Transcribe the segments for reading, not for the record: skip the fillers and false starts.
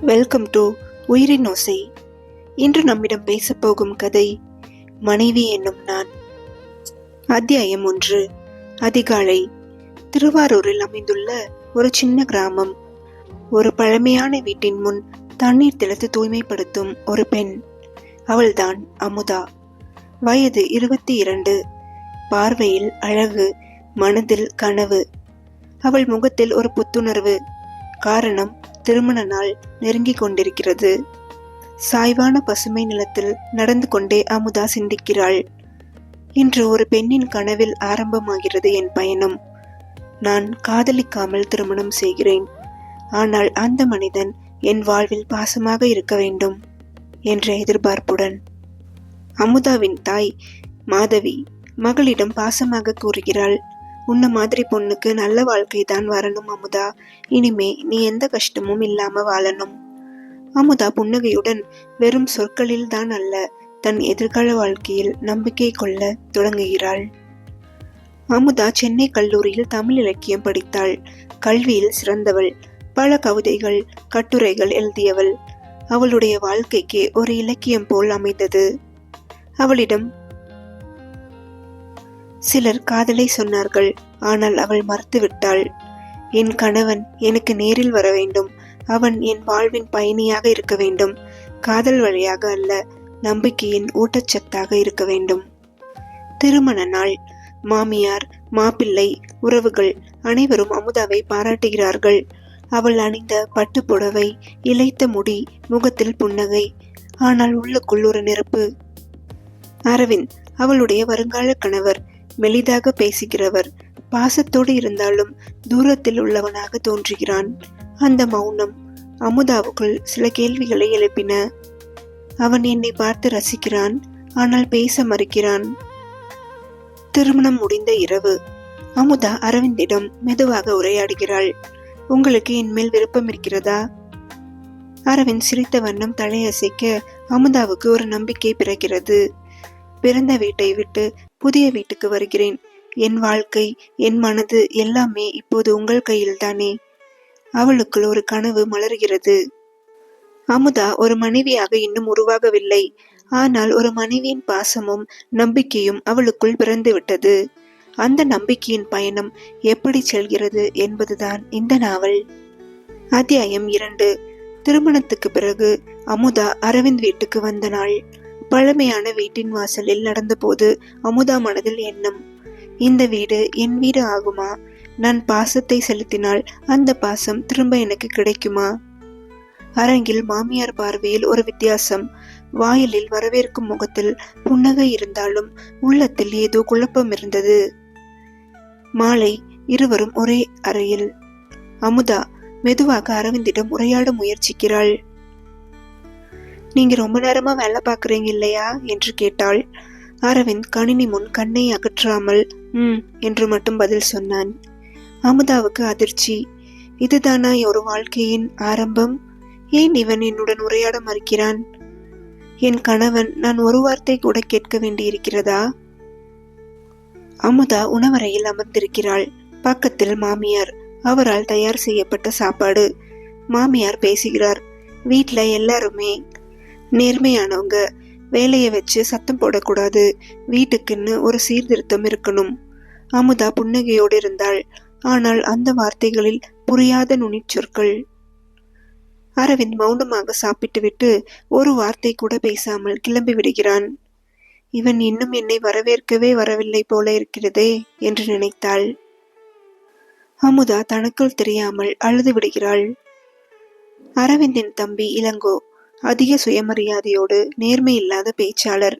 Welcome to உயிரின் ஓசை. இன்று நம்மிடம் பேசப்போகும் கதை மனைவி என்னும் நான். அத்தியாயம் 1. அதிகாலை. திருவாரூரில் அமைந்துள்ள ஒரு சின்ன கிராமம். ஒரு பழமையான வீட்டின் முன் தண்ணீர் தெளித்து தூய்மைப்படுத்தும் ஒரு பெண். அவள்தான் அமுதா. வயது 22. பார்வையில் அழகு, மனதில் கனவு. அவள் முகத்தில் ஒரு புத்துணர்வு. காரணம், திருமண நாள் நெருங்கிக் கொண்டிருக்கிறது. சாய்வான பசுமை நிலத்தில் நடந்து கொண்டே அமுதா சிந்திக்கிறாள். இன்று ஒரு பெண்ணின் கனவில் ஆரம்பமாகிறது என் பயணம். நான் காதலிக்காமல் திருமணம் செய்கிறேன். ஆனால் அந்த மனிதன் என் வாழ்வில் பாசமாக இருக்க வேண்டும் என்ற எதிர்பார்ப்புடன். அமுதாவின் தாய் மாதவி மகளிடம் பாசமாக கூறுகிறாள், உன்ன மாதிரி பொண்ணுக்கு நல்ல வாழ்க்கை தான் வரணும் அமுதா. இனிமே நீ எந்த கஷ்டமும் இல்லாம வாழணும். அமுதா புன்னகையுடன் வெறும் சொற்களில் தான் அல்ல, தன் எதிர்கால வாழ்க்கையில் நம்பிக்கை கொள்ள தொடங்குகிறாள். அமுதா சென்னை கல்லூரியில் தமிழ் இலக்கியம் படித்தாள். கல்வியில் சிறந்தவள். பல கவிதைகள், கட்டுரைகள் எழுதியவள். அவளுடைய வாழ்க்கைக்கு ஒரு இலக்கியம் போல் அமைந்தது. அவளிடம் சிலர் காதலை சொன்னார்கள். ஆனால் அவள் மறுத்துவிட்டாள். என் கணவன் எனக்கு நேரில் வர வேண்டும். அவன் என் வாழ்வின் பயணியாக இருக்க வேண்டும். காதல் வழியாக அல்ல, நம்பிக்கையின் ஊட்டச்சத்தாக இருக்க வேண்டும். திருமண நாள். மாமியார், மாப்பிள்ளை, உறவுகள் அனைவரும் அமுதாவை பாராட்டுகிறார்கள். அவள் அணிந்த பட்டு புடவை, இளைத்த முடி, முகத்தில் புன்னகை. ஆனால் உள்ளுக்குள் ஒரு நெருப்பு. அரவிந்த், அவளுடைய வருங்கால கணவர், மெலிதாக பேசுகிறவர், பாசத்தோடு இருந்தாலும் தூரத்தில் உள்ளவனாக தோன்றுகிறான். அந்த மௌனம் அமுதாவுக்குள் சில கேள்விகளை எழுப்பின. அவன் என்னை பார்த்து ரசிக்கிறான், ஆனால் பேச மறுக்கிறான். திருமணம் முடிந்த இரவு. அமுதா அரவிந்திடம் மெதுவாக உரையாடுகிறாள். உங்களுக்கு என் மேல் விருப்பம் இருக்கிறதா? அரவிந்த் சிரித்த வண்ணம் தலையசைக்க அமுதாவுக்கு ஒரு நம்பிக்கை பிறக்கிறது. பிறந்த வீட்டை விட்டு புதிய வீட்டுக்கு வருகிறேன். என் வாழ்க்கை, என் மனது எல்லாமே இப்போது உங்கள் கையில் தானே. அவளுக்குள் ஒரு கனவு மலர்கிறது. அமுதா ஒரு மனைவியாக இன்னும் உருவாகவில்லை. ஆனால் ஒரு மனைவியின் பாசமும் நம்பிக்கையும் அவளுக்குள் பிறந்து விட்டது. அந்த நம்பிக்கையின் பயணம் எப்படி செல்கிறது என்பதுதான் இந்த நாவல். அத்தியாயம் 2. திருமணத்துக்கு பிறகு அமுதா அரவிந்த் வீட்டுக்கு வந்த நாள். பழமையான வீட்டின் வாசலில் நடந்தபோது அமுதா மனதில் எண்ணம், இந்த வீடு என் வீடு ஆகுமா? நான் பாசத்தை செலுத்தினால் அந்த பாசம் திரும்ப எனக்கு கிடைக்குமா? அரங்கில் மாமியார் பார்வையில் ஒரு வித்தியாசம். வாயிலில் வரவேற்கும் முகத்தில் புன்னகை இருந்தாலும் உள்ளத்தில் ஏதோ குழப்பம் இருந்தது. மாலை. இருவரும் ஒரே அறையில். அமுதா மெதுவாக அரவிந்திடம் உரையாட முயற்சிக்கிறாள். நீங்க ரொம்ப நேரமா வேலை பார்க்குறீங்க இல்லையா என்று கேட்டாள். அரவிந்த் கணினி முன் கண்ணை அகற்றாமல் என்று மட்டும் பதில் சொன்னான். அமுதாவுக்கு அதிர்ச்சி. இதுதானா ஒரு வாழ்க்கையின் ஆரம்பம்? ஏன் இவன் என்னுடன் உரையாட மறுக்கிறான்? என் கணவன் நான் ஒரு வார்த்தை கூட கேட்க வேண்டியிருக்கிறதா? அமுதா உணவறையில் அமர்ந்திருக்கிறாள். பக்கத்தில் மாமியார். அவரால் தயார் செய்யப்பட்ட சாப்பாடு. மாமியார் பேசுகிறார். வீட்ல எல்லாருமே நேர்மையானவங்க. வேலையை வச்சு சத்தம் போடக்கூடாது. வீட்டுக்குன்னு ஒரு சீர்திருத்தம் இருக்கணும். அமுதா புன்னகையோடு இருந்தாள். ஆனால் அந்த வார்த்தைகளில் புரியாத நுனிச்சொற்கள். அரவிந்த் மௌனமாக சாப்பிட்டுவிட்டு ஒரு வார்த்தை கூட பேசாமல் கிளம்பி விடுகிறான். இவன் இன்னும் என்னை வரவேற்கவே வரவில்லை போல இருக்கிறதே என்று நினைத்தாள். அமுதா தனக்குள் தெரியாமல் அழுது விடுகிறாள். அரவிந்தின் தம்பி இளங்கோ அதிக சுயமரியாதையோடு நேர்மை இல்லாத பேச்சாளர்.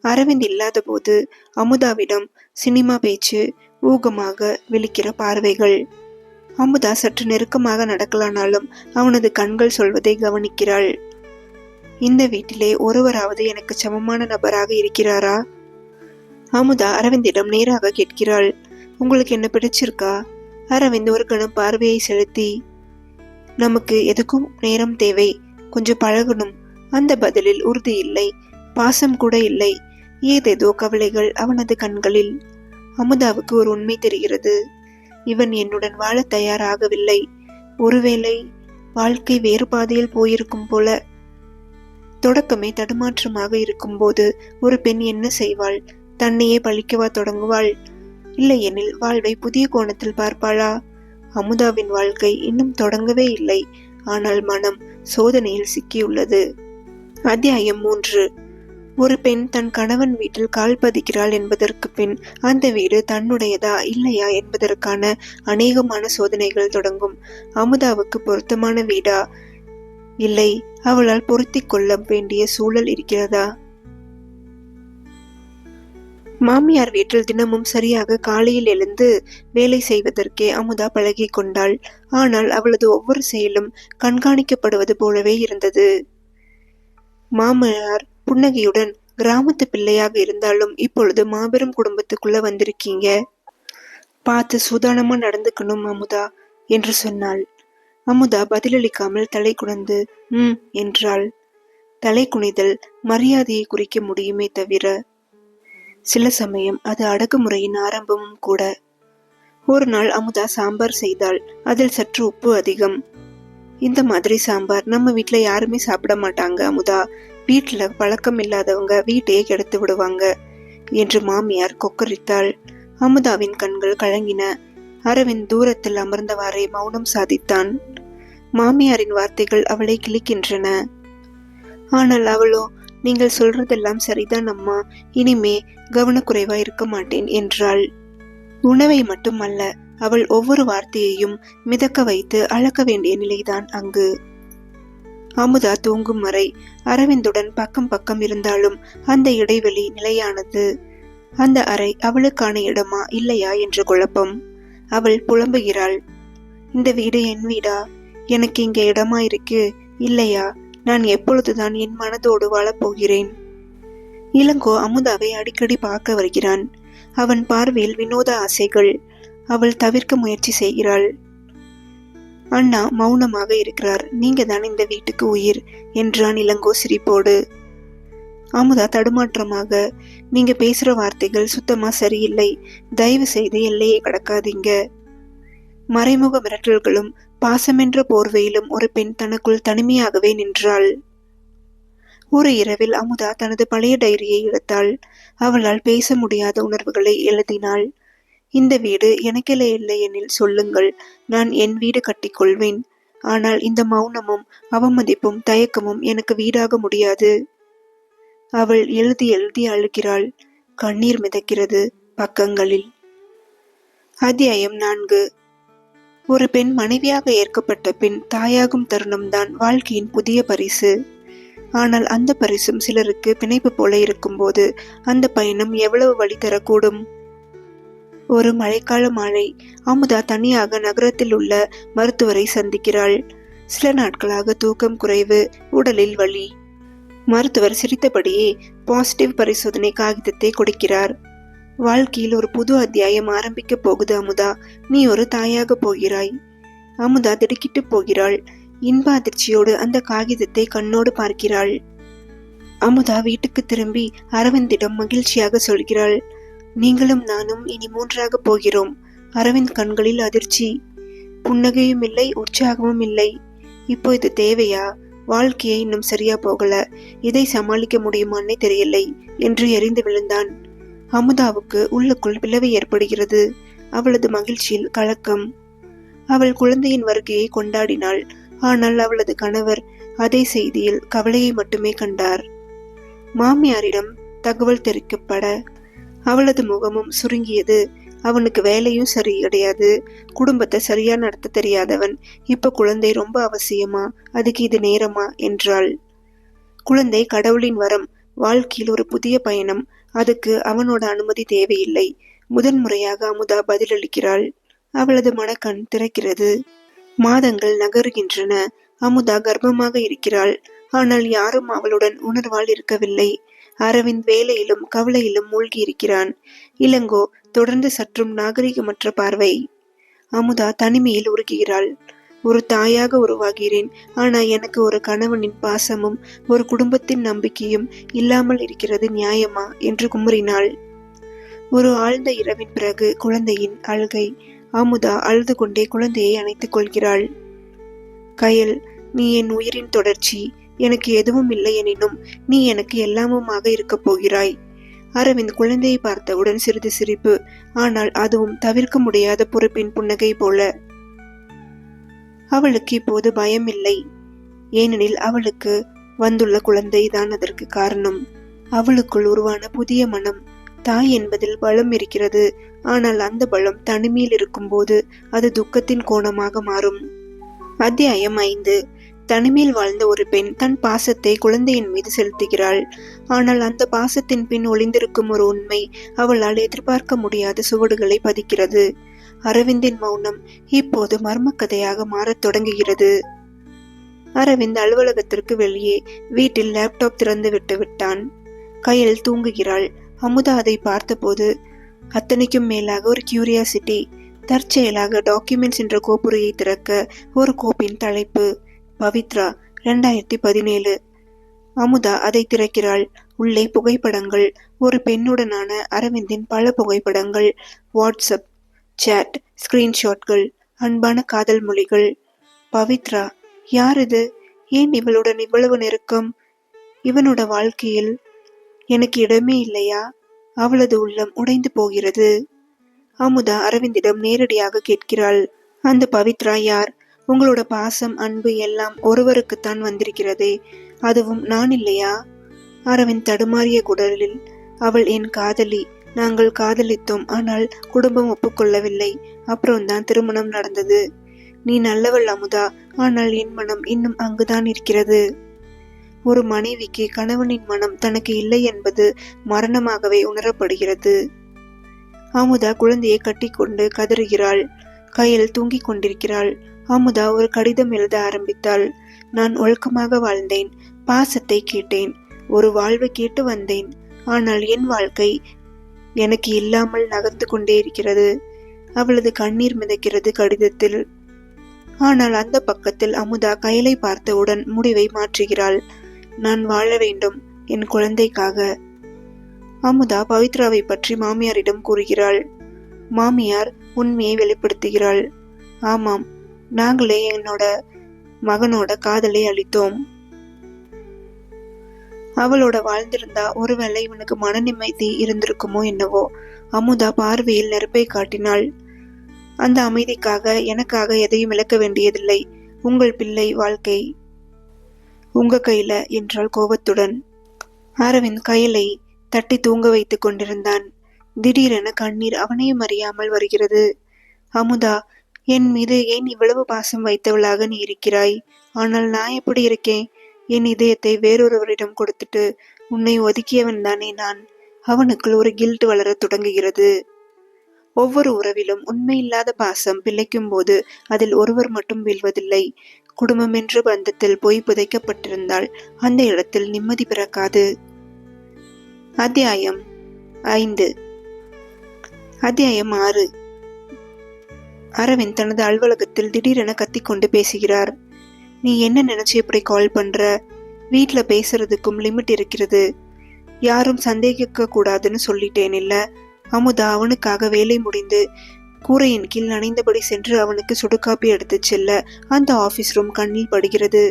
அரவிந்த் இல்லாத போது அமுதாவிடம் சினிமா பேச்சு, ஊகமாக விழிக்கிற பார்வைகள். அமுதா சற்று நெருக்கமாக நடக்கலானாலும் அவனது கண்கள் சொல்வதை கவனிக்கிறாள். இந்த வீட்டிலே ஒருவராவது எனக்கு சமமான நபராக இருக்கிறாரா? அமுதா அரவிந்திடம் நேராக கேட்கிறாள். உங்களுக்கு என்ன பிடிச்சிருக்கா? அரவிந்த் ஒரு கணம் பார்வையை செலுத்தி, நமக்கு எதுக்கும் நேரம் தேவை, கொஞ்சம் பழகணும். அந்த பதிலில் உறுதி இல்லை, பாசம் கூட இல்லை. ஏதேதோ கவலைகள் அவனது கண்களில். அமுதாவுக்கு ஒரு உண்மை தெரிகிறது. இவன் என்னுடன் வாழ தயாராகவில்லை. ஒருவேளை வாழ்க்கை வேறு பாதையில் போயிருக்கும் போல. தொடக்கமே தடுமாற்றமாக இருக்கும்போது ஒரு பெண் என்ன செய்வாள்? தன்னையே பழிக்கவா தொடங்குவாள்? இல்லையெனில் வாழ்வை புதிய கோணத்தில் பார்ப்பாளா? அமுதாவின் வாழ்க்கை இன்னும் தொடங்கவே இல்லை. ஆனால் மனம் சோதனையில் சிக்கியுள்ளது. அத்தியாயம் 3. ஒரு பெண் தன் கணவன் வீட்டில் கால் பதிக்கிறாள் என்பதற்கு பின் அந்த வீடு தன்னுடையதா இல்லையா என்பதற்கான அநேகமான சோதனைகள் தொடங்கும். அமுதாவுக்கு பொருத்தமான வீடா? இல்லை, அவளால் பொருத்திக் கொள்ள வேண்டிய சூழல் இருக்கிறதா? மாமியார் வீட்டில் தினமும் சரியாக காலையில் எழுந்து வேலை செய்வதற்கே அமுதா பழகி கொண்டாள். ஆனால் அவளது ஒவ்வொரு செயலும் கண்காணிக்கப்படுவது போலவே இருந்தது. மாமியார் புன்னகையுடன், கிராமத்து பிள்ளையாக இருந்தாலும் இப்பொழுது மாபெரும் குடும்பத்துக்குள்ள வந்திருக்கீங்க, பார்த்து சூதானமா நடந்துக்கணும் அமுதா என்று சொன்னாள். அமுதா பதிலளிக்காமல் தலை குனிந்து என்றாள். தலை குனிதல் மரியாதையை குறிக்க முடியுமே தவிர சில சமயம் அது அடக்குமுறையின் ஆரம்பமும் கூட. ஒரு நாள் அமுதா சாம்பார் செய்தாள். அதில் சற்று உப்பு அதிகம். இந்த மாதிரி சாம்பார் நம்ம வீட்டுல யாருமே சாப்பிட மாட்டாங்க அமுதா. வீட்டுல பழக்கம் இல்லாதவங்க வீட்டையே கெடுத்து விடுவாங்க என்று மாமியார் கொக்கரித்தாள். அமுதாவின் கண்கள் கலங்கின. அரவிந்த் தூரத்தில் அமர்ந்தவாறே மௌனம் சாதித்தான். மாமியாரின் வார்த்தைகள் அவளை கிழிக்கின்றன. ஆனால் அவளோ, நீங்கள் சொல்றதெல்லாம் சரிதான் அம்மா, இனிமே கவனக்குறைவா இருக்க மாட்டேன் என்றாள். உணவை மட்டுமல்ல, அவள் ஒவ்வொரு வார்த்தையையும் மிதக்க வைத்து அளக்க வேண்டிய நிலைதான் அங்கு. அமுதா தூங்கும் வரை அரவிந்துடன் பக்கம் பக்கம் இருந்தாலும் அந்த இடைவெளி நிலையானது. அந்த அறை அவளுக்கான இடமா இல்லையா என்ற குழப்பம். அவள் புலம்புகிறாள். இந்த வீடு என் வீடா? எனக்கு இங்க இடமா இருக்கு இல்லையா? நான் எப்பொழுதுதான் என் மனதோடு வாழப்போகிறேன்? இளங்கோ அமுதாவை அடிக்கடி பார்க்க வருகிறான். அவன் பார்வையில் வினோத ஆசைகள். அவள் தவிர்க்க முயற்சி செய்கிறாள். அண்ணா மௌனமாக இருக்கிறார். நீங்க தான் இந்த வீட்டுக்கு உயிர் என்றான் இளங்கோ சிரிப்போடு. அமுதா தடுமாற்றமாக, நீங்க பேசுற வார்த்தைகள் சுத்தமா சரியில்லை, தயவு செய்து எல்லையை கடக்காதீங்க. மறைமுக மிரட்டல்களும் பாசமென்ற போர்வையிலும் ஒரு பெண் தனக்குள் தனிமையாகவே நின்றாள். ஒரு இரவில் அமுதா தனது பழைய டைரியை எடுத்தாள். அவளால் பேச முடியாத உணர்வுகளை எழுதினாள். இந்த வீடு எனக்கெல்ல இல்லை எனில் சொல்லுங்கள், நான் என் வீடு கட்டிக்கொள்வேன். ஆனால் இந்த மௌனமும் அவமதிப்பும் தயக்கமும் எனக்கு வீடாக முடியாது. அவள் எழுதி எழுதி அழுகிறாள். கண்ணீர் மிதக்கிறது பக்கங்களில். அத்தியாயம் 4. ஒரு பெண் மனைவியாக ஏற்கப்பட்ட பின் தாயாகும் தருணம்தான் வாழ்க்கையின் புதிய பரிசு. ஆனால் அந்த பரிசும் சிலருக்கு பிணைப்பு போல இருக்கும்போது அந்த பயணம் எவ்வளவு வழி தரக்கூடும்? ஒரு மழைக்கால மாலை. அமுதா தனியாக நகரத்தில் உள்ள மருத்துவரை சந்திக்கிறாள். சில நாட்களாக தூக்கம் குறைவு, உடலில் வலி. மருத்துவர் சிரித்தபடியே பாசிட்டிவ் பரிசோதனை காகிதத்தை கொடுக்கிறார். வாழ்க்கையில் ஒரு புது அத்தியாயம் ஆரம்பிக்க போகுது அமுதா. நீ ஒரு தாயாக போகிறாய். அமுதா திடுக்கிட்டு போகிறாள். இன்ப அதிர்ச்சியோடு அந்த காகிதத்தை கண்ணோடு பார்க்கிறாள். அமுதா வீட்டுக்கு திரும்பி அரவிந்திடம் மகிழ்ச்சியாக சொல்கிறாள், நீங்களும் நானும் இனி 3ஆக போகிறோம். அரவிந்த் கண்களில் அதிர்ச்சி. புன்னகையும் இல்லை, உற்சாகமும் இல்லை. இப்போ இது தேவையா? வாழ்க்கையை இன்னும் சரியா போகல, இதை சமாளிக்க முடியுமான்னே தெரியலை என்று எரிந்து விழுந்தான். அமுதாவுக்கு உள்ளுக்குள் பிளவு ஏற்படுகிறது. அவளது மகிழ்ச்சியில் கலக்கம். அவள் குழந்தையின் வருகையை கொண்டாடினாள். ஆனால் அவளது கணவர் அதே செய்தியில் கவலையை மட்டுமே கண்டார். மாமியாரிடம் தகவல் தெரிவிக்கப்பட அவளது முகமும் சுருங்கியது. அவனுக்கு வேலையும் சரி கிடையாது, குடும்பத்தை சரியா நடத்த தெரியாதவன். இப்ப குழந்தை ரொம்ப அவசியமா? அதுக்கு இது நேரமா என்றாள். குழந்தை கடவுளின் வரம். வாழ்க்கையில் ஒரு புதிய பயணம். அதுக்கு அவனோட அனுமதி தேவையில்லை. முதன்முறையாக அமுதா பதிலளிக்கிறாள். அவளது மனக்கண் திறக்கிறது. மாதங்கள் நகருகின்றன. அமுதா கர்ப்பமாக இருக்கிறாள். ஆனால் யாரும் அவளுடன் உணர்வால் இருக்கவில்லை. அரவிந்த் வேலையிலும் கவலையிலும் மூழ்கி இருக்கிறான். இளங்கோ தொடர்ந்து சற்றும் நாகரிகமற்ற பார்வை. அமுதா தனிமையில் உருகுகிறாள். ஒரு தாயாக உருவாகிறேன், ஆனா எனக்கு ஒரு கணவனின் பாசமும் ஒரு குடும்பத்தின் நம்பிக்கையும் இல்லாமல் இருக்கிறது நியாயமா என்று குமுறினாள். ஒரு ஆழ்ந்த இரவின் பிறகு குழந்தையின் அழுகை. அமுதா அழுது கொண்டே குழந்தையை அணைத்துக் கொள்கிறாள். கயல், நீ என் உயிரின் தொடர்ச்சி. எனக்கு எதுவும் இல்லை எனினும் நீ எனக்கு எல்லாமுமாக இருக்கப் போகிறாய். அரவிந்த் குழந்தையை பார்த்தவுடன் சிறிது சிரிப்பு, ஆனால் அதுவும் தவிர்க்க முடியாத பொறுப்பின் புன்னகை போல. அவளுக்கு இப்போது பயம் இல்லை, ஏனெனில் அவளுக்கு வந்துள்ள குழந்தை தான் அதற்கு காரணம். அவளுக்குள் உருவான புதிய மனம். தாய் என்பதில் பலம் இருக்கிறது, ஆனால் அந்த பலம் தனிமையில் இருக்கும்போது அது துக்கத்தின் கோணமாக மாறும். அத்தியாயம் 5. தனிமையில் வாழ்ந்த ஒரு பெண் தன் பாசத்தை குழந்தையின் மீது செலுத்துகிறாள். ஆனால் அந்த பாசத்தின் பின் ஒளிந்திருக்கும் ஒரு உண்மை அவளால் எதிர்பார்க்க முடியாத சுவடுகளை பதிக்கிறது. அரவிந்தின் மௌனம் இப்போது மர்மக்கதையாக மாறத் தொடங்குகிறது. அரவிந்த் அலுவலகத்திற்கு வெளியே வீட்டில் லேப்டாப் திறந்து விட்டு விட்டான். கயல் தூங்குகிறாள். அமுதா அதை பார்த்தபோது அத்தனைக்கும் மேலாக ஒரு கியூரியாசிட்டி. தற்செயலாக டாக்குமெண்ட்ஸ் என்ற கோப்புரையை திறக்க ஒரு கோப்பின் தலைப்பு பவித்ரா 2017. அமுதா அதை திறக்கிறாள். உள்ளே புகைப்படங்கள், ஒரு பெண்ணுடனான அரவிந்தின் பல புகைப்படங்கள், வாட்ஸ்அப் சேட், ஸ்கிரீன்ஷாட்கள், அன்பான காதல் மொழிகள். பவித்ரா யார் இது? ஏன் இவளுடன் இவ்வளவு நெருக்கம்? இவனோட வாழ்க்கையில் எனக்கு இடமே இல்லையா? அவளது உள்ளம் உடைந்து போகிறது. அமுதா அரவிந்திடம் நேரடியாக கேட்கிறாள், அந்த பவித்ரா யார்? உங்களோட பாசம், அன்பு எல்லாம் ஒருவருக்குத்தான் வந்திருக்கிறதே, அதுவும் நான் இல்லையா? அரவிந்த் தடுமாறிய குரலில், அவள் என் காதலி. நாங்கள் காதலித்தோம், ஆனால் குடும்பம் ஒப்புக்கொள்ளவில்லை. அப்புறம்தான் திருமணம் நடந்தது. நீ நல்லவள் அமுதா, ஆனால் என் மனம் இன்னும் அங்குதான் இருக்கிறது. ஒரு மனைவிக்கு கணவனின் மனம் தனக்கு இல்லை என்பது மரணமாகவே உணரப்படுகிறது. அமுதா குழந்தையை கட்டிக்கொண்டு கதறுகிறாள். கயல் தூங்கிக் கொண்டிருக்கிறாள். அமுதா ஒரு கடிதம் எழுத ஆரம்பித்தாள். நான் ஒழுக்கமாக வாழ்ந்தேன், பாசத்தை கேட்டேன், ஒரு வாழ்வு கேட்டு வந்தேன். ஆனால் என் வாழ்க்கை எனக்கு இல்லாமல் நகர்ந்து கொண்டே இருக்கிறது. அவளது கண்ணீர் மிதக்கிறது கடிதத்தில். ஆனால் அந்த பக்கத்தில் அமுதா கயலை பார்த்தவுடன் முடிவை மாற்றுகிறாள். நான் வாழ வேண்டும், என் குழந்தைக்காக. அமுதா பவித்ராவை பற்றி மாமியாரிடம் கூறுகிறாள். மாமியார் உண்மையை வெளிப்படுத்துகிறாள். ஆமாம், நாங்களே என்னோட மகனோட காதலை அளித்தோம். அவளோட வாழ்ந்திருந்தா ஒருவேளை இவனுக்கு மன நிம்மதி இருந்திருக்குமோ என்னவோ. அமுதா பார்வையில் நெருப்பை காட்டினாள். அந்த அமைதிக்காக எனக்காக எதையும் இழக்க வேண்டியதில்லை. உங்கள் பிள்ளை வாழ்க்கை உங்க கையில என்றாள் கோபத்துடன். அரவிந்த் கயலை தட்டி தூங்க வைத்துக் கொண்டிருந்தான். திடீரென கண்ணீர் அவனையும் அறியாமல் வருகிறது. அமுதா, என் மீது ஏன் இவ்வளவு பாசம் வைத்தவளாக நீ இருக்கிறாய்? ஆனால் நான் எப்படி இருக்கேன்? என் இதயத்தை வேறொருவரிடம் கொடுத்துட்டு உன்னை ஒதுக்கியவன் தானே நான். அவனுக்குள் ஒரு கில்ட் வளரத் தொடங்குகிறது. ஒவ்வொரு உறவிலும் உண்மையில்லாத பாசம் பிழைக்கும் போது அதில் ஒருவர் மட்டும் வீழ்வதில்லை. குடும்பம் என்ற பந்தத்தில் போய் புதைக்கப்பட்டிருந்தால் அந்த இடத்தில் நிம்மதி பிறக்காது. அத்தியாயம் 5. அத்தியாயம் 6. அரவிந்த் தனது அலுவலகத்தில் திடீரென கத்திக்கொண்டு பேசுகிறார். நீ என்ன நினைச்சு இப்படி கால் பண்ற? வீட்டுல பேசுறதுக்கும் லிமிட் இருக்கிறது. யாரும் சந்தேகிக்க கூடாதுன்னு சொல்லிட்டேன் இல்ல? அமுதா அவனுக்காக வேலை முடிந்து கூரையின் கீழ் நனைந்தபடி சென்று அவனுக்கு சுடுகாப்பி எடுத்து செல்ல அந்த ஆபீஸ் ரூம் கண்ணில் படுகிறது.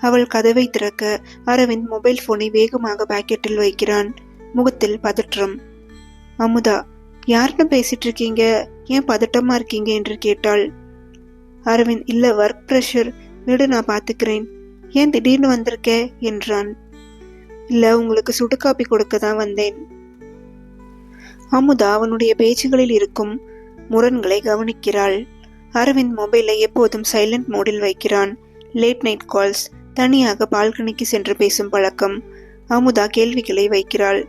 அவள் கதவை திறக்க அரவிந்த் மொபைல் போனை வேகமாக பாக்கெட்டில் வைக்கிறான். முகத்தில் பதற்றம். அமுதா, யார்கிட்ட பேசிட்டு இருக்கீங்க? ஏன் பதட்டமா இருக்கீங்க என்று கேட்டாள். அரவிந்த், இல்ல, ஒர்க் பிரஷர், விடு, நான் பாத்துக்கிறேன். ஏன் திடீர்னு வந்திருக்க என்றான். இல்ல, உங்களுக்கு சுடுகாப்பி கொடுக்க தான் வந்தேன். அமுதா அவனுடைய பேச்சுகளில் இருக்கும் முரண்களை கவனிக்கிறாள். அரவிந்த் மொபைலை எப்போதும் சைலண்ட் மோடில் வைக்கிறான். லேட் நைட் கால்ஸ், தனியாக பால்கனிக்கு சென்று பேசும் பழக்கம். அமுதா கேள்விகளை வைக்கிறாள்.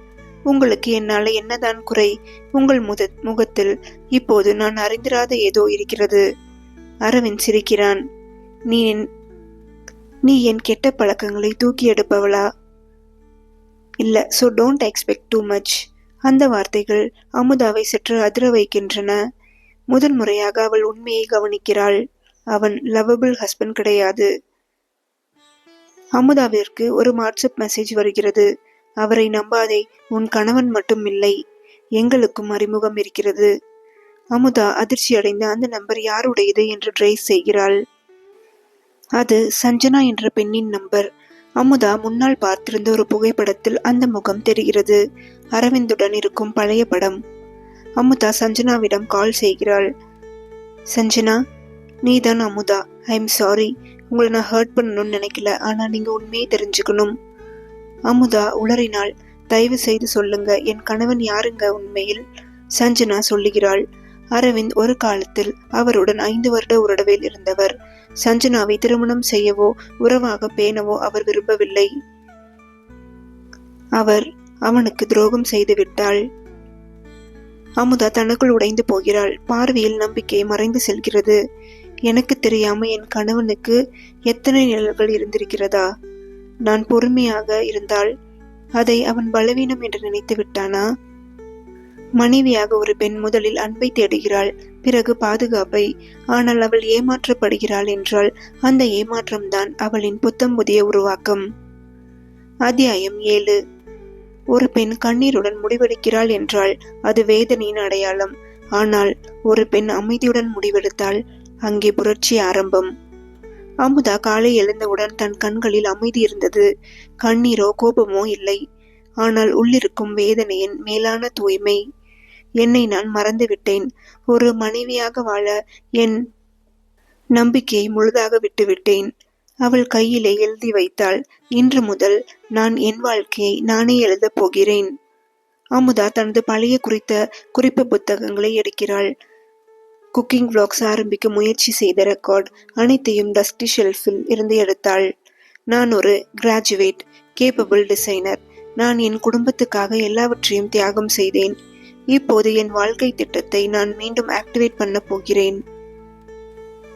உங்களுக்கு என்னால என்னதான் குறை? உங்கள் முகத்தில் இப்போது நான் அறிந்திராத ஏதோ இருக்கிறது. அரவிந்த் சிரிக்கிறான். நீ என் கெட்ட பழக்கங்களை தூக்கி எடுப்பவளா? இல்ல, so don't expect too much. அந்த வார்த்தைகள் அமுதாவை சற்று அதிர வைக்கின்றன. முதல் முறையாக அவள் உண்மையை கவனிக்கிறாள். அவன் லவபிள் ஹஸ்பண்ட் கிடையாது. அமுதாவிற்கு ஒரு வாட்ஸ்அப் மெசேஜ் வருகிறது. அவரை நம்பாதே, உன் கணவன் மட்டும் இல்லை, எங்களுக்கும் அறிமுகம் இருக்கிறது. அமுதா அதிர்ச்சி அடைந்த அந்த நம்பர் யாருடையது என்று ட்ரேஸ் செய்கிறாள். அது சஞ்சனா என்ற பெண்ணின் நம்பர். அமுதா முன்னால் பார்த்திருந்த ஒரு புகைப்படத்தில் அந்த முகம் தெரிகிறது. அரவிந்துடன் இருக்கும் பழைய படம். அமுதா சஞ்சனாவிடம் கால் செய்கிறாள். சஞ்சனா, நீதான் அமுதா. ஐ எம் சாரி, உங்களை நான் ஹர்ட் பண்ணணும்னு நினைக்கல. ஆனா நீங்க உண்மையை தெரிஞ்சுக்கணும். அமுதா உளறினாள். தயவு செய்து சொல்லுங்க, என் கணவன் யாருங்க உண்மையில்? சஞ்சனா சொல்லுகிறாள். அரவிந்த் ஒரு காலத்தில் அவருடன் 5 வருட உறவில் இருந்தவர். சஞ்சனாவை திருமணம் செய்யவோ உறவாக பேணவோ அவர் விரும்பவில்லை. அவர் அவனுக்கு துரோகம் செய்து விட்டாள். அமுதா தனக்குள் உடைந்து போகிறாள். பார்வையில் நம்பிக்கை மறைந்து செல்கிறது. எனக்கு தெரியாம என் கணவனுக்கு எத்தனை நிழல்கள் இருந்திருக்கிறதா? நான் பொறுமையாக இருந்தால் அதை அவன் பலவீனம் என்று நினைத்து விட்டானா? மனைவியாக ஒரு பெண் முதலில் அன்பை தேடுகிறாள், பிறகு பாதுகாப்பை. ஆனால் அவள் ஏமாற்றப்படுகிறாள் என்றால் அந்த ஏமாற்றம்தான் அவளின் புத்தம் புதிய உருவாக்கம். அத்தியாயம் 7. ஒரு பெண் கண்ணீருடன் முடிவெடுக்கிறாள் என்றால் அது வேதனையின் அடையாளம். ஆனால் ஒரு பெண் அமைதியுடன் முடிவெடுத்தால் அங்கே புரட்சி ஆரம்பம். அமுதா காலை எழுந்தவுடன் தன் கண்களில் அமைதி இருந்தது. கண்ணீரோ கோபமோ இல்லை. ஆனால் உள்ளிருக்கும் வேதனையின் மேலான தூய்மை. என்னை நான் மறந்துவிட்டேன். ஒரு மனைவியாக வாழ என் நம்பிக்கையை முழுதாக விட்டுவிட்டேன். அவள் கையிலே எழுதி வைத்தாள். இன்று முதல் நான் என் வாழ்க்கையை நானே எழுதப் போகிறேன். அமுதா தனது பழைய குறிப்பு புத்தகங்களை எடுக்கிறாள். குக்கிங் vlogs ஆரம்பிக்க முயற்சி செய்த ரெக்கார்ட் அனைத்தையும் டஸ்டி ஷெல்ஃபில் இருந்து எடுத்தாள். நான் ஒரு கிராஜுவேட், கேப்பபிள் டிசைனர். நான் என் குடும்பத்துக்காக எல்லாவற்றையும் தியாகம் செய்தேன். இப்போது என் வாழ்க்கை திட்டத்தை நான் மீண்டும் ஆக்டிவேட் பண்ண போகிறேன்.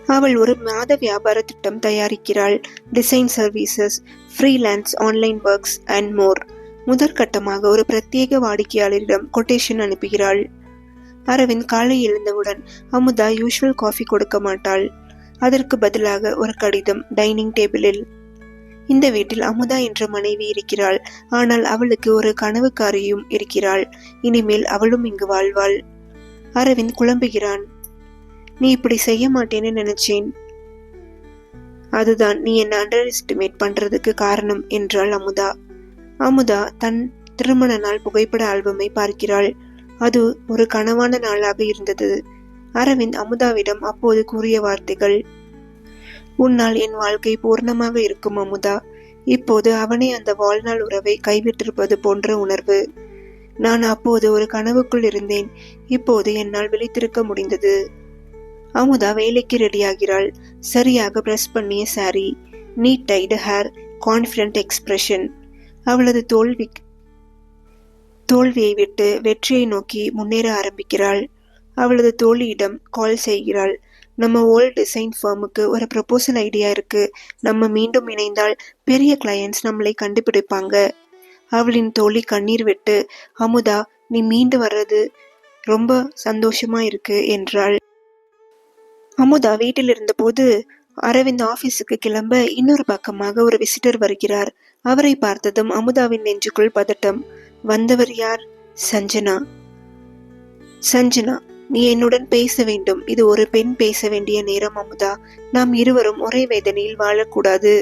அவள் ஒரு மாத வியாபார திட்டம் தயாரிக்கிறாள். Design services, freelance, online works and more. முதற்கட்டமாக ஒரு பிரத்யேக வாடிக்கையாளரிடம் கொட்டேஷன் அனுப்புகிறாள். அரவிந்த் காலை எழுந்தவுடன் அமுதா யூஷுவல் காஃபி கொடுக்க மாட்டாள். அதற்கு பதிலாக ஒரு கடிதம் டைனிங் டேபிளில். இந்த வீட்டில் அமுதா என்ற மனைவி இருக்கிறாள். ஆனால் அவளுக்கு ஒரு கனவுக்காரியும் இருக்கிறாள். இனிமேல் அவளும் இங்கு வாழ்வாள். அரவிந்த் குழம்புகிறான். நீ இப்படி செய்ய மாட்டேன்னு நினைச்சேன். அதுதான் நீ என்ன அண்டர் எஸ்டிமேட் பண்றதுக்கு காரணம் என்றாள் அமுதா. அமுதா தன் திருமண நாள் புகைப்பட ஆல்பமை பார்க்கிறாள். அது ஒரு கனவான நாளாக இருந்தது. அரவிந்த் அமுதாவிடம் அப்போது கூறிய வார்த்தைகள். உன்னால் என் வாழ்க்கை பூர்ணமாக இருக்கும் அமுதா. இப்போது அவனே அந்த வாழ்நாள் உறவை கைவிட்டிருப்பது போன்ற உணர்வு. நான் அப்போது ஒரு கனவுக்குள் இருந்தேன். இப்போது என்னால் விழித்திருக்க முடிந்தது. அமுதா வேலைக்கு ரெடியாகிறாள். சரியாக பிரஸ் பண்ணிய sari, neat tied hair, confident expression. அவளது தோல்வியை விட்டு வெற்றியை நோக்கி முன்னேற ஆரம்பிக்கிறாள். அவளது தோழியிடம் கால் செய்கிறாள். நம்ம ஓல்ட் டிசைன் ஃபார்முக்கு ஒரு ப்ரப்போசல் ஐடியா இருக்கு. நம்ம மீண்டும் இணைந்தால் பெரிய கிளையன்ட்ஸ் நம்மளை கண்டுபிடிப்பாங்க. அவளின் தோழி கண்ணீர் விட்டு, அமுதா, நீ மீண்டு வர்றது ரொம்ப சந்தோஷமா இருக்கு என்றாள். அமுதா வீட்டில் இருந்தபோது அரவிந்த் ஆபீஸுக்கு கிளம்ப இன்னொரு பக்கமாக ஒரு விசிட்டர் வருகிறார். அவரை பார்த்ததும் அமுதாவின் நெஞ்சுக்குள் பதட்டம். வந்தவர் யார்? சஞ்சனா. சஞ்சனா, நீ என்னுடன் பேச வேண்டும். இது ஒரு பெண் பேச வேண்டிய நேரம் அமுதா. நாம் இருவரும் ஒரே வேதனையில் வாழக்கூடாது.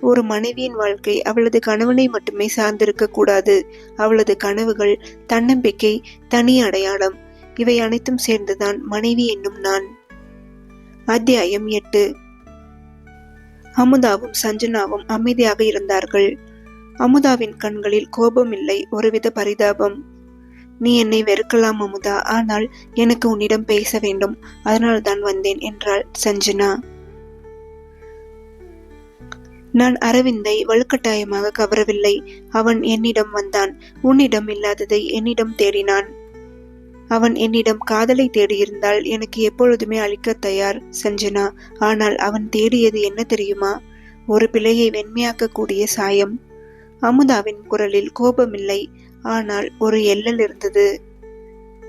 ஒரு மனைவியின் வாழ்க்கை அவளது கணவனை மட்டுமே சார்ந்திருக்க கூடாது. அவளது கனவுகள், தன்னம்பிக்கை, தனி அடையாளம், இவை அனைத்தும் சேர்ந்துதான் மனைவி என்னும் நான். அத்தியாயம் 8. அமுதாவும் சஞ்சனாவும் அமைதியாக இருந்தார்கள். அமுதாவின் கண்களில் கோபம் இல்லை, ஒருவித பரிதாபம். நீ என்னை வெறுக்கலாம் அமுதா, ஆனால் எனக்கு உன்னிடம் பேச வேண்டும். அதனால் தான் வந்தேன் என்றாள் சஞ்சனா. நான் அரவிந்தை வலுக்கட்டாயமாக கவரவில்லை. அவன் என்னிடம் வந்தான். உன்னிடம் இல்லாததை என்னிடம் தேடினான். அவன் என்னிடம் காதலை தேடியிருந்தால் எனக்கு எப்பொழுதுமே அளிக்க தயார் சஞ்சனா. ஆனால் அவன் தேடியது என்ன தெரியுமா? ஒரு பிழையை வெண்மையாக்கக்கூடிய சாயம். அமுதாவின் குரலில் கோபமில்லை, ஆனால் ஒரு எல்லல் இருந்தது.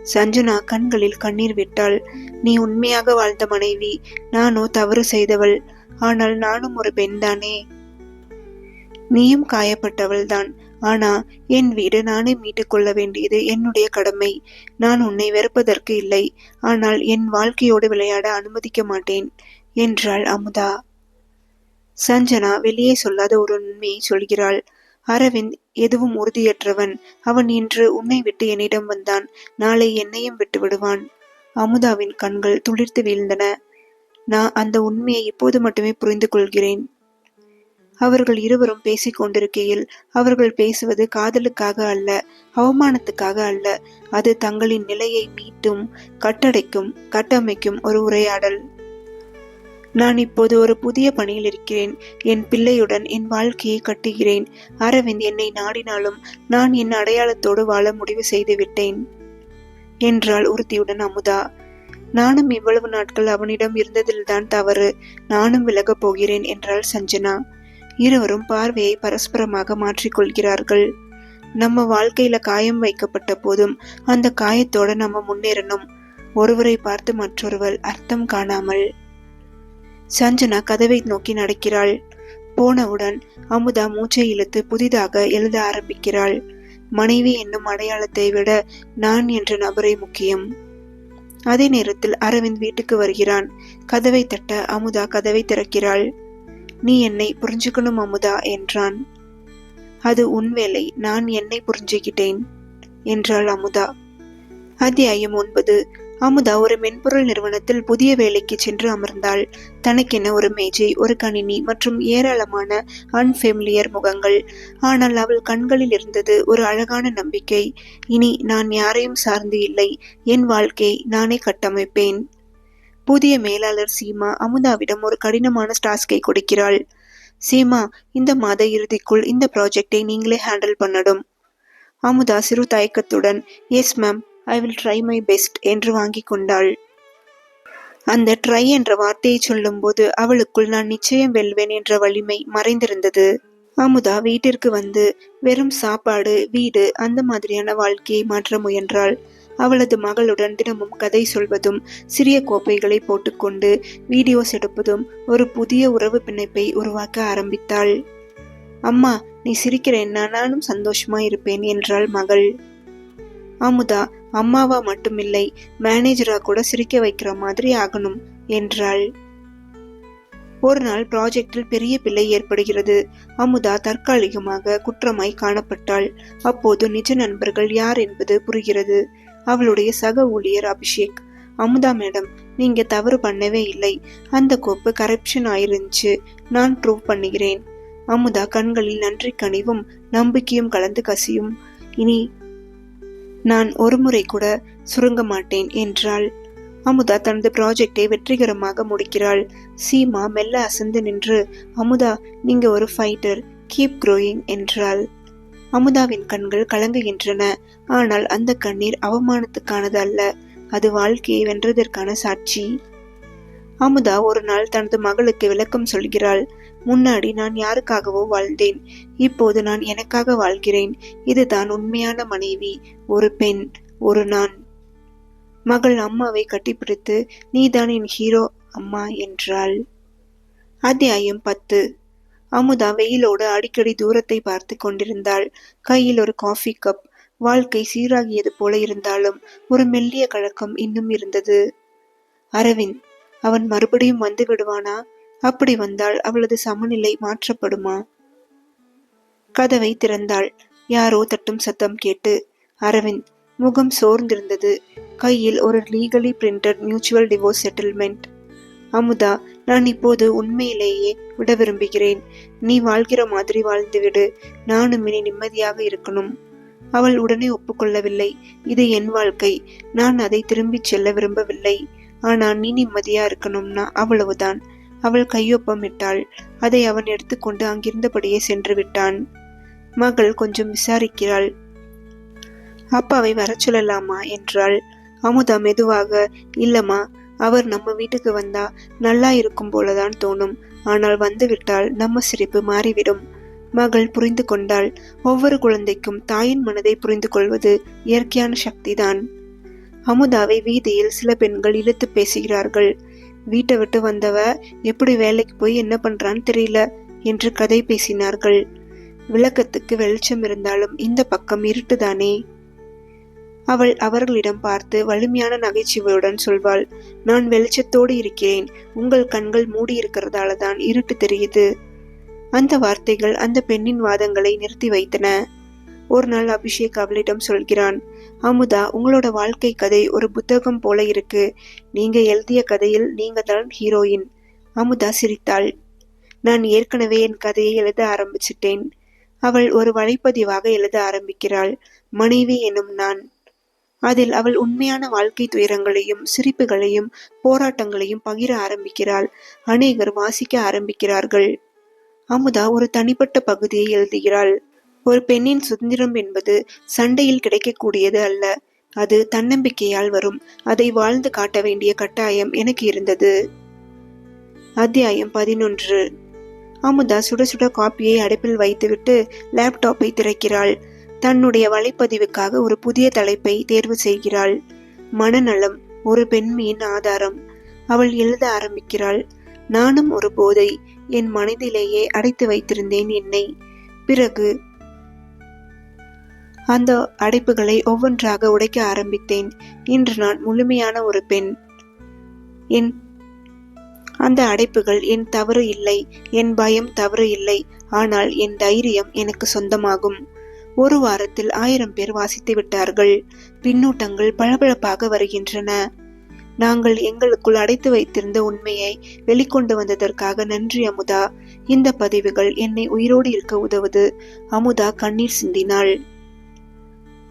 சஞ்சனா கண்களில் கண்ணீர் விட்டாள். நீ உண்மையாக வாழ்ந்த மனைவி, நானோ தவறு செய்தவள். ஆனால் நானும் ஒரு பெண்தானே. நீயும் காயப்பட்டவள் தான். ஆனா என் வீடு நானே மீட்டுக் கொள்ள வேண்டியது என்னுடைய கடமை. நான் உன்னை வெறுப்பதற்கு இல்லை, ஆனால் என் வாழ்க்கையோடு விளையாட அனுமதிக்க மாட்டேன் என்றாள் அமுதா. சஞ்சனா வெளியே சொல்லாத ஒரு உண்மையை சொல்கிறாள். அரவிந்த் எதுவும் உறுதியற்றவன். அவன் இன்று உன்னை விட்டு என்னிடம் வந்தான், நாளை என்னையும் விட்டு விடுவான். அமுதாவின் கண்கள் துளிர்த்து வீழ்ந்தன. நான் அந்த உண்மையை இப்போது மட்டுமே புரிந்து கொள்கிறேன். அவர்கள் இருவரும் பேசிக் கொண்டிருக்கையில் அவர்கள் பேசுவது காதலுக்காக அல்ல, அவமானத்துக்காக அல்ல. அது தங்களின் நிலையை மீட்டும் கட்டமைக்கும் ஒரு உரையாடல். நான் இப்போது ஒரு புதிய பணியில் இருக்கிறேன். என் பிள்ளையுடன் என் வாழ்க்கையை கட்டுகிறேன். அரவிந்த் என்னை நாடினாலும் நான் என் அடையாளத்தோடு வாழ முடிவு செய்து விட்டேன் என்றாள் உறுதியுடன் அமுதா. நானும் இவ்வளவு நாட்கள் அவனிடம் இருந்ததில்தான் தவறு. நானும் விலகப் போகிறேன் என்றாள் சஞ்சனா. இருவரும் பார்வையை பரஸ்பரமாக மாற்றிக்கொள்கிறார்கள். நம்ம வாழ்க்கையில காயம் வைக்கப்பட்ட போதும் அந்த காயத்தோட நம்ம முன்னேறணும், ஒருவரை பார்த்து மற்றொருவர் அர்த்தம் காணாமல். சஞ்சனா கதவை நோக்கி நடக்கிறாள். போனவுடன் அமுதா மூச்சை இழுத்து புதிதாக எழுத ஆரம்பிக்கிறாள். மனைவி என்னும் அடையாளத்தை விட நான் என்ற நபரை முக்கியம். அதே நேரத்தில் அரவிந்த் வீட்டுக்கு வருகிறான். கதவை தட்ட அமுதா கதவை திறக்கிறாள். நீ என்னை புரிஞ்சுக்கணும் அமுதா என்றான். அது உன் வேலை, நான் என்னை புரிஞ்சுக்கிட்டேன் என்றாள் அமுதா. அத்தியாயம் 9. அமுதா ஒரு மென்பொருள் நிறுவனத்தில் புதிய வேலைக்கு சென்று அமர்ந்தாள். தனக்கென ஒரு மேஜை, ஒரு கணினி மற்றும் ஏராளமான அன்ஃபெமிலியர் முகங்கள். ஆனால் அவள் கண்களில் இருந்தது ஒரு அழகான நம்பிக்கை. இனி நான் யாரையும் சார்ந்து இல்லை, என் வாழ்க்கை நானே கட்டமைப்பேன். புதிய மேலாளர் சீமா அமுதாவிடம் ஒரு கடினமான டாஸ்கை கொடுக்கிறாள். சீமா, இந்த மாத இறுதிக்குள் இந்த ப்ராஜெக்டை நீங்களே ஹேண்டில் பண்ணடும். அமுதா சிறு தயக்கத்துடன் yes ma'am, I will try my best என்று வாங்கி கொண்டாள். அந்த ட்ரை என்ற வார்த்தையை சொல்லும் போது அவளுக்குள் நான் நிச்சயம் வெல்வேன் என்ற வலிமை மறைந்திருந்தது. அமுதா வீட்டிற்கு வந்து வெறும் சாப்பாடு, வீடு, அந்த மாதிரியான வாழ்க்கையை மாற்ற முயன்றாள். அவளது மகளுடன் தினமும் கதை சொல்வதும், சிறிய கோப்பைகளை போட்டுக்கொண்டு வீடியோஸ் எடுப்பதும் ஒரு புதிய உறவு பிணைப்பை உருவாக்க ஆரம்பித்தாள். அம்மா, நீ சிரிக்கிறேன்னா நானும் சந்தோஷமா இருப்பேன் என்றாள் மகள். அமுதா, அம்மாவா மட்டுமில்லை, மேனேஜரா கூட சிரிக்க வைக்கிற மாதிரி ஆகணும் என்றாள். ஒரு நாள் ப்ராஜெக்டில் பெரிய பிழை ஏற்படுகிறது. அமுதா தற்காலிகமாக குற்றமாய் காணப்பட்டாள். அப்போது நிஜ நண்பர்கள் யார் என்பது புரிகிறது. அவளுடைய சக ஊழியர் அபிஷேக். அமுதா மேடம், நீங்க தவறு பண்ணவே இல்லை, அந்த கோப்பு கரப்ஷன் ஆயிருந்துச்சு, நான் ப்ரூவ் பண்ணுகிறேன். அமுதா கண்களில் நன்றி கனிவும் நம்பிக்கையும் கலந்து கசியும். இனி நான் ஒரு முறை கூட சுருங்க மாட்டேன் என்றாள். அமுதா தனது ப்ராஜெக்டை வெற்றிகரமாக முடிக்கிறாள். சீமா மெல்ல அசந்து நின்று, அமுதா, நீங்க ஒரு ஃபைட்டர், கீப் க்ரோயிங் என்றாள். அமுதாவின் கண்கள் கலங்குகின்றன. ஆனால் அந்த கண்ணீர் அவமானத்துக்கானது அல்ல, அது வாழ்க்கையை வென்றதற்கான சாட்சி. அமுதா ஒரு நாள் தனது மகளுக்கு விளக்கம் சொல்கிறாள். முன்னாடி நான் யாருக்காகவோ வாழ்ந்தேன், இப்போது நான் எனக்காக வாழ்கிறேன். இதுதான் உண்மையான மனைவி, ஒரு பெண், ஒரு நான். மகள் அம்மாவை கட்டிப்பிடித்து, நீதான் என் ஹீரோ அம்மா என்றாள். அத்தியாயம் 10. அமுதா வெயிலோடு அடிக்கடி தூரத்தை பார்த்து கொண்டிருந்தாள். கையில் ஒரு காஃபி கப். வாழ்க்கை சீராகியது போல இருந்தாலும் ஒரு மெல்லிய கழக்கம் இன்னும் இருந்தது. அரவிந்த், அவன் மறுபடியும் வந்து விடுவானா? அப்படி வந்தால் அவளது சமநிலை மாற்றப்படுமா? கதவை திறந்தாள். யாரோ தட்டும் சத்தம் கேட்டு. அரவிந்த். முகம் சோர்ந்திருந்தது. கையில் ஒரு legally printed mutual divorce settlement. Amudha, நான் இப்போது உண்மையிலேயே விட விரும்புகிறேன். நீ வாழ்கிற மாதிரி வாழ்ந்துவிடு, நானும் இனி நிம்மதியாக இருக்கணும். அவள் உடனே ஒப்புக்கொள்ளவில்லை. இது என் வாழ்க்கை, நான் அதை திரும்பிச் செல்ல விரும்பவில்லை. ஆனால் நீ நிம்மதியா இருக்கணும்னா அவ்வளவுதான். அவள் கையொப்பம் இட்டாள். அதை அவன் எடுத்துக்கொண்டு அங்கிருந்தபடியே சென்று விட்டான். மகள் கொஞ்சம் விசாரிக்கிறாள். அப்பாவை வர சொல்லலாமா என்றாள். அமுதா மெதுவாக, இல்லம்மா, அவர் நம்ம வீட்டுக்கு வந்தா நல்லா இருக்கும் போலதான் தோணும். ஆனால் வந்துவிட்டால் நம்ம சிரிப்பு மாறிவிடும். மகள் புரிந்து கொண்டாள். ஒவ்வொரு குழந்தைக்கும் தாயின் மனதை புரிந்து கொள்வது இயற்கையான சக்திதான். அமுதாவை வீதியில் சில பெண்கள் இழுத்து பேசுகிறார்கள். வீட்டை விட்டு வந்தவ எப்படி வேலைக்கு போய் என்ன பண்றான்னு தெரியல என்று கதை பேசினார்கள். விளக்கத்துக்கு வெளிச்சம் இருந்தாலும் இந்த பக்கம் இருட்டுதானே. அவள் அவர்களிடம் பார்த்து வலிமையான நகைச்சுவையுடன் சொல்வாள், நான் வெளிச்சத்தோடு இருக்கிறேன், உங்கள் கண்கள் மூடி இருக்கிறதால தான் இருட்டு தெரியுது. அந்த வார்த்தைகள் அந்த பெண்ணின் வாதங்களை நிறுத்தி வைத்தன. ஒரு நாள் அபிஷேக் அவளிடம் சொல்கிறான், அமுதா, உங்களோட வாழ்க்கை கதை ஒரு புத்தகம் போல இருக்கு. நீங்க எழுதிய கதையில் நீங்க தான் ஹீரோயின். அமுதா சிரித்தாள். நான் ஏற்கனவே என் கதையை எழுத ஆரம்பிச்சிட்டேன். அவள் ஒரு வலைப்பதிவாக எழுத ஆரம்பிக்கிறாள், மனைவி எனும் நான். அதில் அவள் உண்மையான வாழ்க்கை துயரங்களையும் சிரிப்புகளையும் போராட்டங்களையும் பகிர ஆரம்பிக்கிறாள். அநேகர் வாசிக்க ஆரம்பிக்கிறார்கள். அமுதா ஒரு தனிப்பட்ட பகுதியை எழுதுகிறாள். ஒரு பெண்ணின் சுதந்திரம் என்பது சண்டையில் கிடைக்கக்கூடியது அல்ல, அது தன்னம்பிக்கையால் வரும். அதை வாழ்ந்து காட்ட வேண்டிய கட்டாயம் எனக்கு இருந்தது. அத்தியாயம் 11. அமுதா சுட சுட காப்பியை அடுப்பில் வைத்துவிட்டு லேப்டாப்பை திறக்கிறாள். தன்னுடைய வலைப்பதிவுக்காக ஒரு புதிய தலைப்பை தேர்வு செய்கிறாள். மனநலம், ஒரு பெண்மையின் ஆதாரம். அவள் எழுத ஆரம்பிக்கிறாள். நானும் ஒரு போதை, என் மனதிலேயே அடைத்து வைத்திருந்தேன் என்னை. பிறகு அந்த அடைப்புகளை ஒவ்வொன்றாக உடைக்க ஆரம்பித்தேன். இன்று நான் முழுமையான ஒரு பெண். அந்த அடைப்புகள் என் தவறு இல்லை, என் பயம் தவறு இல்லை, ஆனால் என் தைரியம் எனக்கு சொந்தமாகும். ஒரு வாரத்தில் 1000 பேர் வாசித்து விட்டார்கள். பின்னூட்டங்கள் பளபளப்பாக வருகின்றன. நாங்கள் எங்களுக்குள் அடைத்து வைத்திருந்த உண்மையை வெளிக்கொண்டு வந்ததற்காக நன்றி அமுதா. இந்த பதிவுகள் என்னை உயிரோடு இருக்க உதவுது. அமுதா கண்ணீர் சிந்தினாள்.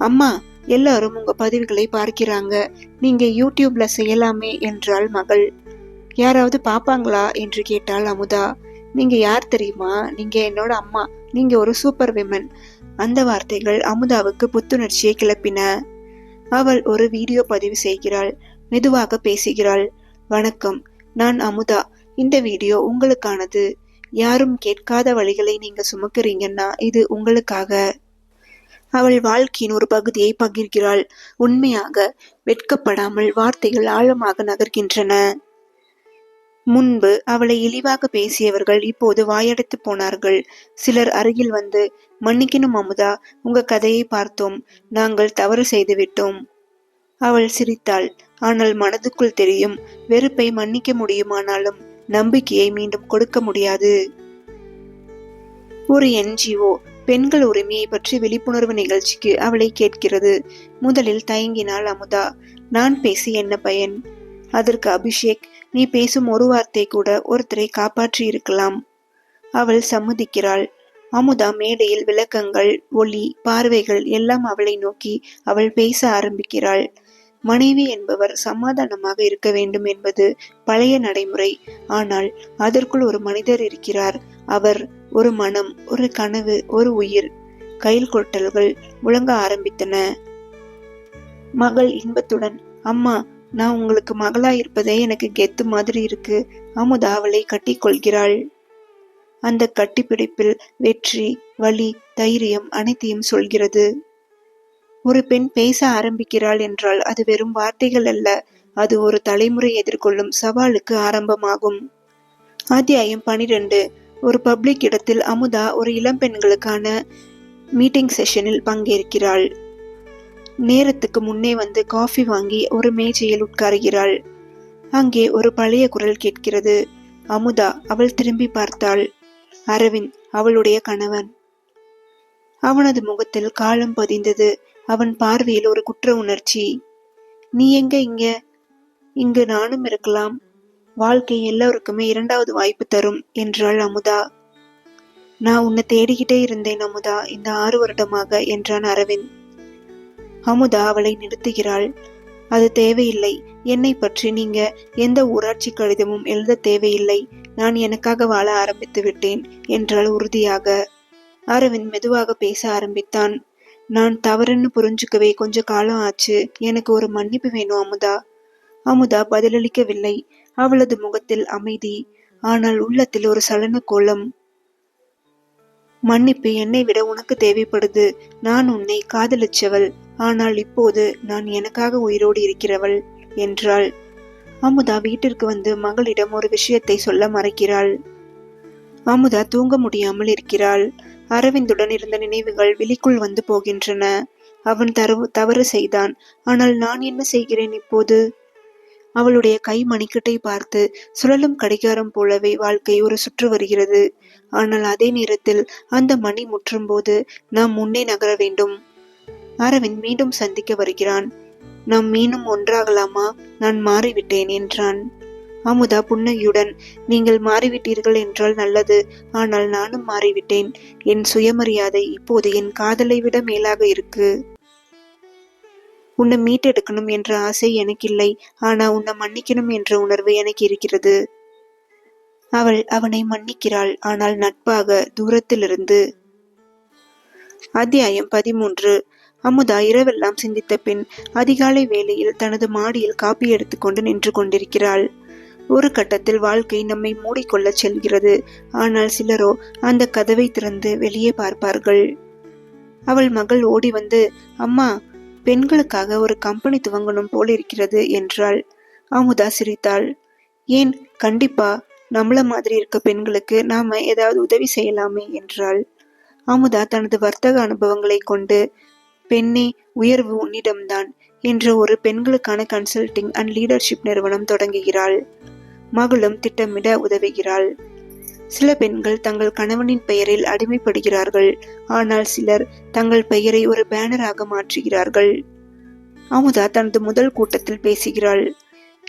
அம்மா, எல்லாரும் உங்க பதிவுகளை பார்க்கிறாங்க, நீங்க யூடியூப்ல செய்யலாமே என்றாள் மகள். யாராவது பாப்பாங்களா என்று கேட்டாள் அமுதா. நீங்க யார் தெரியுமா? நீங்க என்னோட அம்மா, நீங்க ஒரு சூப்பர் விமன். அந்த வார்த்தைகள் அமுதாவுக்கு புத்துணர்ச்சியை கிளப்பின. அவள் ஒரு வீடியோ பதிவு செய்கிறாள். மெதுவாக பேசுகிறாள். வணக்கம், நான் அமுதா. இந்த வீடியோ உங்களுக்கானது. யாரும் கேட்காத வழிகளை நீங்க சுமக்கிறீங்கன்னா இது உங்களுக்காக. அவள் வாழ்க்கையின் ஒரு பகுதியை பகிர்கிறாள். உண்மையாக வெட்கப்படாமல் வார்த்தைகள் ஆழமாக நகர்கின்றன. முன்பு அவளை இழிவாக பேசியவர்கள் இப்போது வாயடைத்து போனார்கள். சிலர் அருகில் வந்து, மன்னிக்கணும் அமுதா, உங்க கதையை பார்த்தோம், நாங்கள் தவறு செய்துவிட்டோம். அவள் சிரித்தாள். ஆனால் மனதுக்குள் தெரியும், வெறுப்பை மன்னிக்க முடியுமானாலும் நம்பிக்கையை மீண்டும் கொடுக்க முடியாது. ஒரு NGO பெண்கள் உரிமையை பற்றி விழிப்புணர்வு நிகழ்ச்சிக்கு அவளை கேட்கிறது. முதலில் தயங்கினாள் அமுதா. நான் பேசி என்ன பயன்? அதற்கு அபிஷேக், நீ பேசும் ஒரு வார்த்தை கூட ஒருத்தரை காப்பாற்றி இருக்கலாம். அவள் சம்மதிக்கிறாள். அமுதா மேடையில் விளக்கங்கள், ஒளி, பார்வைகள் எல்லாம் அவளை நோக்கி அவள் பேச ஆரம்பிக்கிறாள். மனைவி என்பவர் சமாதானமாக இருக்க வேண்டும் என்பது பழைய நடைமுறை. ஆனால் அதற்குள் ஒரு மனிதர் இருக்கிறார். அவர் ஒரு மனம், ஒரு கனவு, ஒரு உயிர். கையில் கொட்டல்கள் முழங்க ஆரம்பித்தன. மகள் இன்பத்துடன், அம்மா, நான் உங்களுக்கு மகளா இருப்பதே எனக்கு கெத்து மாதிரி இருக்கு. அமுதா அவளை கட்டி கொள்கிறாள். அந்த கட்டிப்பிடிப்பில் வெற்றி, வலி, தைரியம் அனைத்தையும் சொல்கிறது. ஒரு பெண் பேச ஆரம்பிக்கிறாள் என்றால் அது வெறும் வார்த்தைகள் அல்ல, அது ஒரு தலைமுறை எதிர்கொள்ளும் சவாலுக்கு ஆரம்பமாகும். அத்தியாயம் 12. ஒரு பப்ளிக் இடத்தில் அமுதா ஒரு இளம் பெண்களுக்கான மீட்டிங் செஷனில் பங்கேற்கிறாள். நேரத்துக்கு முன்னே வந்து காஃபி வாங்கி ஒரு மேஜையில் உட்காருகிறாள். அங்கே ஒரு பழைய குரல் கேட்கிறது. அமுதா. அவள் திரும்பி பார்த்தாள். அரவிந்த், அவளுடைய கணவன். அவனது முகத்தில் காலம் பதிந்தது. அவன் பார்வையில் ஒரு குற்ற உணர்ச்சி. நீ எங்க இங்க? இங்கு நானும் இருக்கலாம். வாழ்க்கை எல்லோருக்குமே 2வது வாய்ப்பு தரும் என்றாள் அமுதா. நான் உன்னை தேடிக்கிட்டே இருந்தேன் அமுதா, இந்த 6 வருடமாக என்றான் அரவிந்த். அமுதா அவளை நிறுத்துகிறாள். அது தேவையில்லை. என்னை பற்றி நீங்க எந்த ஊராட்சி கடிதமும் எழுத தேவையில்லை. நான் எனக்காக வாழ ஆரம்பித்து விட்டேன் என்றாள் உறுதியாக. அரவிந்த் மெதுவாக பேச ஆரம்பித்தான். நான் தவறுன்னு புரிஞ்சுக்கவே கொஞ்ச காலம் ஆச்சு. எனக்கு ஒரு மன்னிப்பு வேணும் அமுதா. அமுதா பதிலளிக்கவில்லை. அவளது முகத்தில் அமைதி, ஆனால் உள்ளத்தில் ஒரு சலன கோலம். மன்னிப்பு என்னை விட உனக்கு தேவைப்படுது. நான் உன்னை காதலிச்சவள், ஆனால் இப்போது நான் எனக்காக உயிரோடு இருக்கிறவள் என்றாள். அமுதா வீட்டிற்கு வந்து மகளிடம் ஒரு விஷயத்தை சொல்ல மறைக்கிறாள். அமுதா தூங்க முடியாமல் இருக்கிறாள். அரவிந்துடன் இருந்த நினைவுகள் விழிக்குள் வந்து போகின்றன. அவன் தவறு செய்தான். ஆனால் நான் என்ன செய்கிறேன் இப்போது? அவளுடைய கை மணிக்கட்டை பார்த்து சுழலும் கடிகாரம் போலவே வாழ்க்கை ஒரு சுற்று வருகிறது. ஆனால் அதே நேரத்தில் அந்த மணி முற்றும் போது நாம் முன்னே நகர வேண்டும். அரவிந்த் மீண்டும் சந்திக்க வருகிறான். நாம் மீண்டும் ஒன்றாகலாமா? நான் மாறிவிட்டேன் என்றான். அமுதா புன்னகையுடன், நீங்கள் மாறிவிட்டீர்கள் என்றால் நல்லது. ஆனால் நானும் மாறிவிட்டேன். என் சுயமரியாதை இப்போது என் காதலை விட மேலாக இருக்கு. உன்னை மீட்டெடுக்கணும் என்ற ஆசை எனக்கு இல்லை. ஆனா உன்னை மன்னிக்கணும் என்ற உணர்வு எனக்கு இருக்கிறது. அவள் அவனை மன்னிக்கிறாள், ஆனால் நட்பாக, தூரத்திலிருந்து. அத்தியாயம் 13. அமுதா இரவெல்லாம் சிந்தித்த பின் அதிகாலை வேளையில் தனது மாடியில் காப்பி எடுத்துக்கொண்டு நின்று கொண்டிருக்கிறாள். ஒரு கட்டத்தில் வாழ்க்கை நம்மை மூடிக்கொள்ள செல்கிறது. ஆனால் சிலரோ அந்த கதவை திறந்து வெளியே பார்ப்பார்கள். அவள் மகள் ஓடி வந்து, அம்மா, பெண்களுக்காக ஒரு கம்பெனி துவங்கணும் போல் இருக்கிறது என்றாள். அமுதா சிரித்தாள். ஏன், கண்டிப்பா, நம்மள மாதிரி இருக்க பெண்களுக்கு நாம ஏதாவது உதவி செய்யலாமே என்றாள். அமுதா தனது வர்த்தக அனுபவங்களை கொண்டு, பெண்ணே, உயர்வு உன்னிடம்தான் என்ற ஒரு பெண்களுக்கான கன்சல்டிங் அண்ட் லீடர்ஷிப் நிறுவனம் தொடங்குகிறாள். மகளும் திட்டமிட உதவுகிறாள். சில பெண்கள் தங்கள் கணவனின் பெயரில் அடிமைப்படுகிறார்கள். ஆனால் சிலர் தங்கள் பெயரை ஒரு பேனராக மாற்றுகிறார்கள். அமுதா தனது முதல் கூட்டத்தில் பேசுகிறாள்.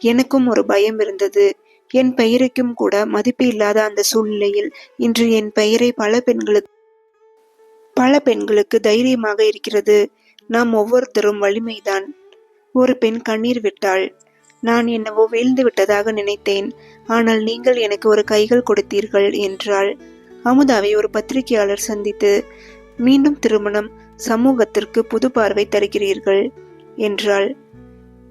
எனக்கும் ஒரு பயம் இருந்தது. என் பெயருக்கும் கூட மதிப்பு இல்லாத அந்த சூழ்நிலையில் இன்று என் பெயரை பல பெண்களுக்கு தைரியமாக இருக்கிறது. நாம் ஒவ்வொருத்தரும் வலிமைதான். ஒரு பெண் கண்ணீர் விட்டாள். நான் என்னவோ வீழ்ந்து விட்டதாக நினைத்தேன். ஆனால் நீங்கள் எனக்கு ஒரு கைகள் கொடுத்தீர்கள் என்றாள். அமுதாவை ஒரு பத்திரிகையாளர் சந்தித்து, மீண்டும் திருமணம், சமூகத்திற்கு புது பார்வை தருகிறீர்கள் என்றாள்.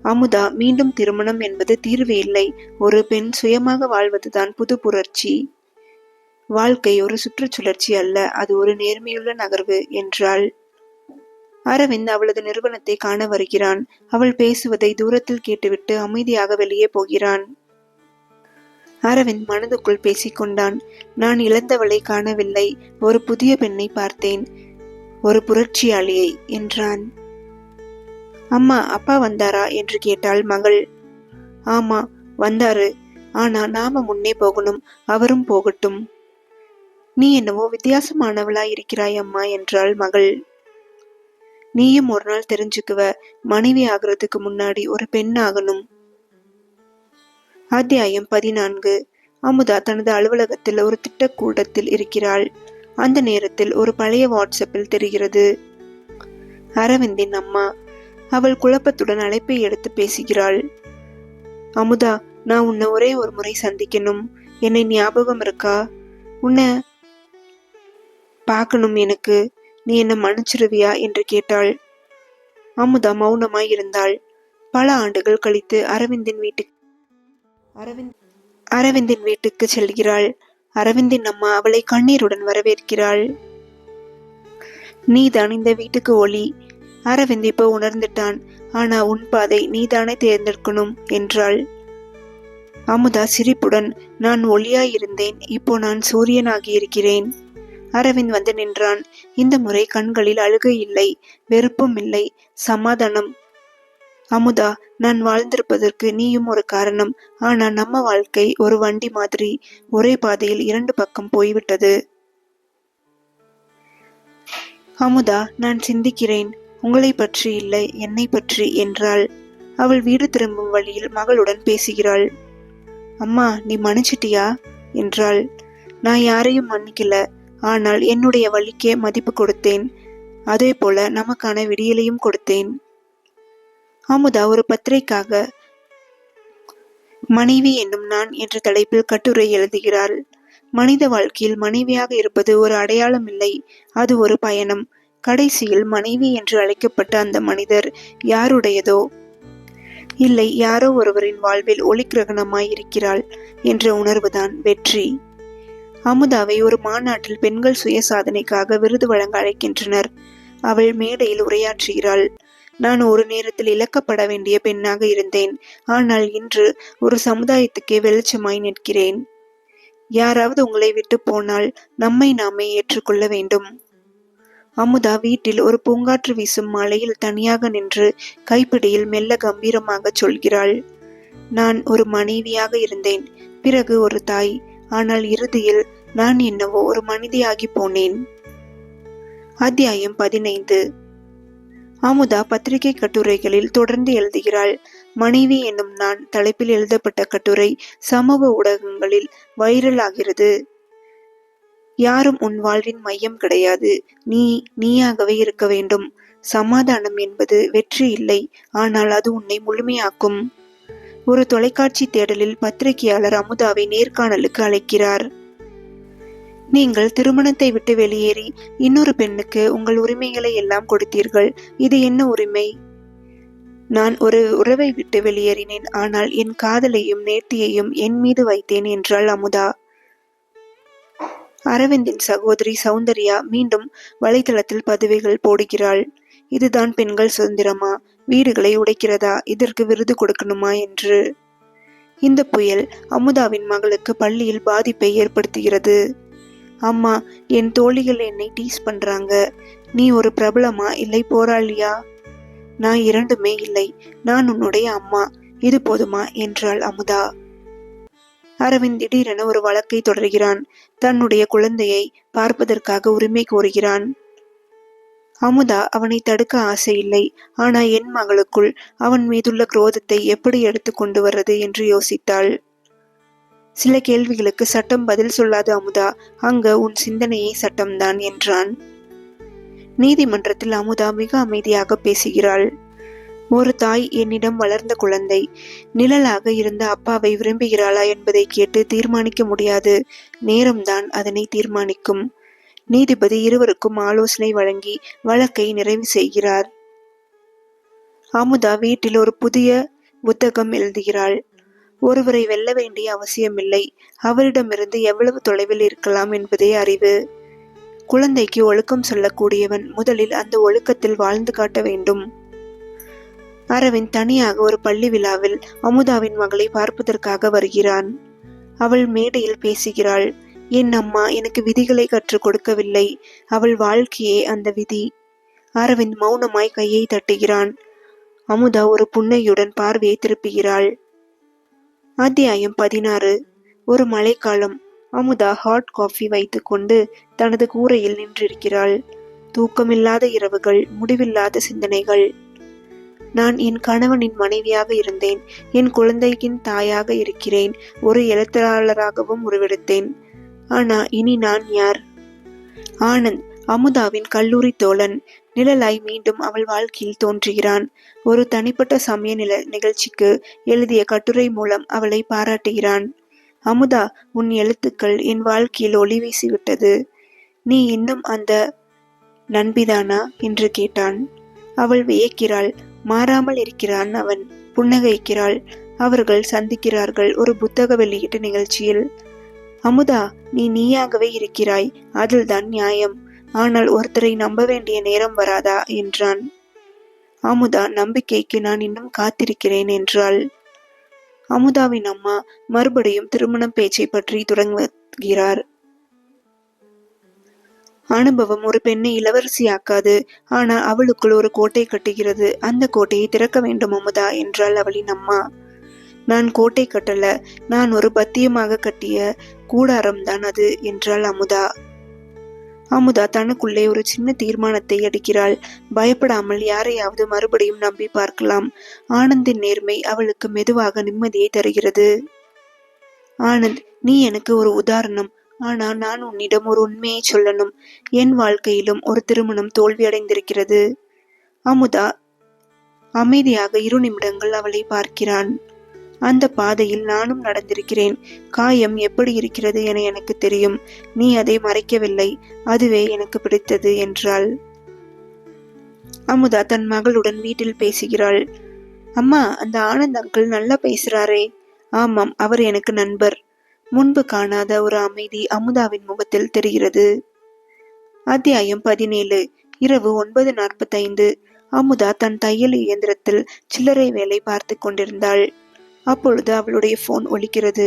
அமுதா, மீண்டும் திருமணம் என்பது தீர்வு இல்லை. ஒரு பெண் சுயமாக வாழ்வதுதான் புது புரட்சி. வாழ்க்கை ஒரு சுற்றுச்சுழற்சி அல்ல, அது ஒரு நேர்மையுள்ள நகர்வு என்றாள். அரவிந்த் அவளது நிறுவனத்தை காண வருகிறான். அவள் பேசுவதை தூரத்தில் கேட்டுவிட்டு அமைதியாக வெளியே போகிறான். அரவிந்த் மனதுக்குள் பேசிக்கொண்டான். நான் இழந்தவளை காணவில்லை, ஒரு புதிய பெண்ணை பார்த்தேன், ஒரு புரட்சியாளியை என்றான். அம்மா, அப்பா வந்தாரா என்று கேட்டாள் மகள். ஆமா, வந்தாரு. ஆனா நாம முன்னே போகணும், அவரும் போகட்டும். நீ என்னவோ வித்தியாசமானவளாய் இருக்கிறாய் அம்மா என்றாள் மகள். நீயும் ஒரு நாள் தெரிஞ்சுக்குவ, மனைவி ஆகிறதுக்கு முன்னாடி ஒரு பெண் ஆகணும். அத்தியாயம் 14. அமுதா தனது அலுவலகத்தில் ஒரு திட்டக்கூடத்தில் இருக்கிறாள். அந்த நேரத்தில் ஒரு பழைய வாட்ஸ்அப்பில் தெரிகிறது. அரவிந்தின் அம்மா. அவள் குழப்பத்துடன் அழைப்பை எடுத்து பேசுகிறாள். அமுதா, நான் உன்னை ஒரே ஒரு முறை சந்திக்கணும். என்னை ஞாபகம் இருக்கா? உன்னை பார்க்கணும் எனக்கு. நீ என்ன மன்னிச்சிருவியா என்று கேட்டாள். அமுதா மௌனமாய் இருந்தாள். பல ஆண்டுகள் கழித்து அரவிந்தின் வீட்டுக்கு செல்கிறாள். அரவிந்தின் அம்மா அவளை கண்ணீருடன் வரவேற்கிறாள். நீதான் இந்த வீட்டுக்கு ஒளி. அரவிந்த் இப்போ உணர்ந்துட்டான். ஆனா உன் பாதை நீதானே தேர்ந்தெடுக்கணும் என்றாள். அமுதா சிரிப்புடன், நான் ஒளியாய் இருந்தேன், இப்போ நான் சூரியனாகி இருக்கிறேன். அரவிந்த் வந்து நின்றான். இந்த முறை கண்களில் அழுகை இல்லை, வெறுப்பும் இல்லை, சமாதானம். அமுதா, நான் வாழ்ந்திருப்பதற்கு நீயும் ஒரு காரணம். ஆனா நம்ம வாழ்க்கை ஒரு வண்டி மாதிரி ஒரே பாதையில் இரண்டு பக்கம் போய்விட்டது. அமுதா, நான் சிந்திக்கிறேன், உங்களை பற்றி இல்லை, என்னை பற்றி என்றாள். அவள் வீடு திரும்பும் வழியில் மகளுடன் பேசுகிறாள். அம்மா, நீ மன்னிச்சிட்டியா என்றாள். நான் யாரையும் மன்னிக்கல. ஆனால் என்னுடைய வழிக்கே மதிப்பு கொடுத்தேன். அதே போல நமக்கான விடியலையும் கொடுத்தேன். அமுதா ஒரு பத்திரிகைக்காக மனைவி என்னும் நான் என்ற தலைப்பில் கட்டுரை எழுதுகிறாள். மனித வாழ்க்கையில் மனைவியாக இருப்பது ஒரு அடையாளம் இல்லை, அது ஒரு பயணம். கடைசியில் மனைவி என்று அழைக்கப்பட்ட அந்த மனிதர் யாருடையதோ இல்லை, யாரோ ஒருவரின் வாழ்வில் ஒளிக்கிரகணமாய் இருக்கிறாள் என்ற உணர்வுதான் வெற்றி. அமுதாவை ஒரு மாநாட்டில் பெண்கள் சுய சாதனைக்காக விருது வழங்க அழைக்கின்றனர். அவள் மேடையில் உரையாற்றுகிறாள். நான் ஒரு நேரத்தில் இழக்கப்பட வேண்டிய பெண்ணாக இருந்தேன். ஆனால் இன்று ஒரு சமுதாயத்துக்கே வெளிச்சமாய் நிற்கிறேன். யாராவது உங்களை விட்டு போனால் நம்மை நாமே ஏற்றுக்கொள்ள வேண்டும். அமுதா வீட்டில் ஒரு பூங்காற்று வீசும் மாலையில் தனியாக நின்று கைப்பிடியில் மெல்ல கம்பீரமாக சொல்கிறாள். நான் ஒரு மனைவியாக இருந்தேன், பிறகு ஒரு தாய். ஆனால் இறுதியில் நான் என்னவோ ஒரு மனிதியாகி போனேன். அத்தியாயம் 15. அமுதா பத்திரிகை கட்டுரைகளில் தொடர்ந்து எழுதுகிறாள். மனைவி என்னும் நான் தலைப்பில் எழுதப்பட்ட கட்டுரை சமூக ஊடகங்களில் வைரல் ஆகிறது. யாரும் உன் வாழ்வின் மையம் கிடையாது. நீயாகவே இருக்க வேண்டும். சமாதானம் என்பது வெற்றி இல்லை, ஆனால் அது உன்னை முழுமையாக்கும். ஒரு தொலைக்காட்சி தேடலில் பத்திரிகையாளர் அமுதாவை நேர்காணலுக்கு அழைக்கிறார். நீங்கள் திருமணத்தை விட்டு வெளியேறி இன்னொரு பெண்ணுக்கு உங்கள் உரிமைகளை எல்லாம் கொடுத்தீர்கள். இது என்ன உரிமை? நான் ஒரு உறவை விட்டு வெளியேறினேன், ஆனால் என் காதலையும் நேர்த்தியையும் என் மீது வைத்தேன் என்றாள் அமுதா. அரவிந்தின் சகோதரி சௌந்தர்யா மீண்டும் வலைதளத்தில் பதிவுகள் போடுகிறாள். இதுதான் பெண்கள் சுதந்திரமா? வீடுகளை உடைக்கிறதா? இதற்கு விருது கொடுக்கணுமா என்று. இந்த புயல் அமுதாவின் மகளுக்கு பள்ளியில் பாதிப்பை ஏற்படுத்துகிறது. அம்மா, என் தோழிகள் என்னை டீஸ் பண்றாங்க. நீ ஒரு பிரபலமா இல்லை போராளியா? நான் இரண்டுமே இல்லை. நான் உன்னுடைய அம்மா. இது போதுமா என்றாள் அமுதா. அரவிந்த் திடீரென ஒரு வழக்கை தொடர்கிறான். தன்னுடைய குழந்தையை பார்ப்பதற்காக உரிமை கோருகிறான். அமுதா அவனை தடுக்க ஆசையில்லை. ஆனா என் மகளுக்குள் அவன் மீதுள்ள குரோதத்தை எப்படி எடுத்து கொண்டு வர்றது என்று யோசித்தாள். சில கேள்விகளுக்கு சட்டம் பதில் சொல்லாத அமுதா, அங்க உன் சிந்தனையே சட்டம்தான் என்றான். நீதிமன்றத்தில் அமுதா மிக அமைதியாக பேசுகிறாள். ஒரு தாய் என்னிடம் வளர்ந்த குழந்தை நிழலாக இருந்த அப்பாவை விரும்புகிறாளா என்பதை கேட்டு தீர்மானிக்க முடியாது. நேரம்தான் அதனை தீர்மானிக்கும். நீதிபதி இருவருக்கும் ஆலோசனை வழங்கி வழக்கை நிறைவு செய்கிறார். அமுதா வீட்டில் ஒரு புதிய புத்தகம் எழுதுகிறாள். ஒருவரை வெல்ல வேண்டிய அவசியமில்லை, அவரிடமிருந்து எவ்வளவு தொலைவில் இருக்கலாம் என்பதே அறிவு. குழந்தைக்கு ஒழுக்கம் சொல்லக்கூடியவன் முதலில் அந்த ஒழுக்கத்தில் வாழ்ந்து காட்ட வேண்டும். அரவிந்த் தனியாக ஒரு பள்ளி விழாவில் அமுதாவின் மகளை பார்ப்பதற்காக வருகிறான். அவள் மேடையில் பேசுகிறாள். என் அம்மா எனக்கு விதிகளை கற்றுக் கொடுக்கவில்லை, அவள் வாழ்க்கையே அந்த விதி. அரவிந்த் மௌனமாய் கையை தட்டுகிறான். அமுதா ஒரு புன்னையுடன் பார்வையை திருப்புகிறாள். அத்தியாயம் 16. ஒரு மழைக்காலம். அமுதா ஹாட் காஃபி வைத்துக்கொண்டு தனது கூரையில் நின்றிருக்கிறாள். தூக்கமில்லாத இரவுகள், முடிவில்லாத சிந்தனைகள். நான் என் கணவனின் மனைவியாக இருந்தேன், என் குழந்தையின் தாயாக இருக்கிறேன், ஒரு எழுத்தாளராகவும் உருவெடுத்தேன். ஆனா இனி நான் யார்? ஆனந்த், அமுதாவின் கல்லூரி தோழன், நிழலாய் மீண்டும் அவள் வாழ்க்கையில் தோன்றுகிறான். ஒரு தனிப்பட்ட சமய நிகழ்ச்சிக்கு எழுதிய கட்டுரை மூலம் அவளை பாராட்டுகிறான். அமுதா, உன் எழுத்துக்கள் என் வாழ்க்கையில் ஒளி வீசிவிட்டது. நீ இன்னும் அந்த நண்பிதானா என்று கேட்டான். அவள் வியக்கிறாள். மாறாமல் இருக்கிறான் அவன். புன்னகைக்கிறாள். அவர்கள் சந்திக்கிறார்கள் ஒரு புத்தக வெளியீட்டு நிகழ்ச்சியில். அமுதா, நீ நீயாகவே இருக்கிறாய், அதில்தான் நியாயம். ஆனால் ஒருத்தரை நம்ப வேண்டிய நேரம் வராதா என்றான். அமுதா, நம்பிக்கைக்கு நான் இன்னும் காத்திருக்கிறேன் என்றாள். அமுதாவின் அம்மா மறுபடியும் திருமணம் பேச்சை பற்றி தொடங்குகிறார். அனுபவம் ஒரு பெண்ணை இளவரசியாக்காது, ஆனால் அவளுக்குள் ஒரு கோட்டை கட்டுகிறது. அந்த கோட்டையை திறக்க வேண்டும் அமுதா என்றாள் அவளின் அம்மா. நான் கோட்டை கட்டல, நான் ஒரு பத்தியமாக கட்டிய கூடாரம்தான் அது என்றாள் அமுதா. அமுதா தனக்குள்ளே ஒரு சின்ன தீர்மானத்தை எடுக்கிறாள். பயப்படாமல் யாரையாவது மறுபடியும் நம்பி பார்க்கலாம். ஆனந்தின் நேர்மை அவளுக்கு மெதுவாக நிம்மதியை தருகிறது. ஆனந்த், நீ எனக்கு ஒரு உதாரணம். ஆனா நான் உன்னிடம் ஒரு உண்மையை சொல்லணும். என் வாழ்க்கையிலும் ஒரு திருமணம் தோல்வியடைந்திருக்கிறது. அமுதா அமைதியாக 2 நிமிடங்கள் அவளை பார்க்கிறான். அந்த பாதையில் நானும் நடந்திருக்கிறேன். காயம் எப்படி இருக்கிறது என எனக்கு தெரியும். நீ அதை மறைக்கவில்லை, அதுவே எனக்கு பிடித்தது என்றாள். அமுதா தன் மகளுடன் வீட்டில் பேசுகிறாள். அம்மா, அந்த ஆனந்த் அங்கிள் நல்லா பேசுறாரே. ஆமாம், அவர் எனக்கு நண்பர். முன்பு காணாத ஒரு அமைதி அமுதாவின் முகத்தில் தெரிகிறது. அத்தியாயம் 17. இரவு 9:45. அமுதா தன் தையல் இயந்திரத்தில் சில்லறை வேலை பார்த்து கொண்டிருந்தாள். அப்பொழுது அவளுடைய போன் ஒலிக்கிறது.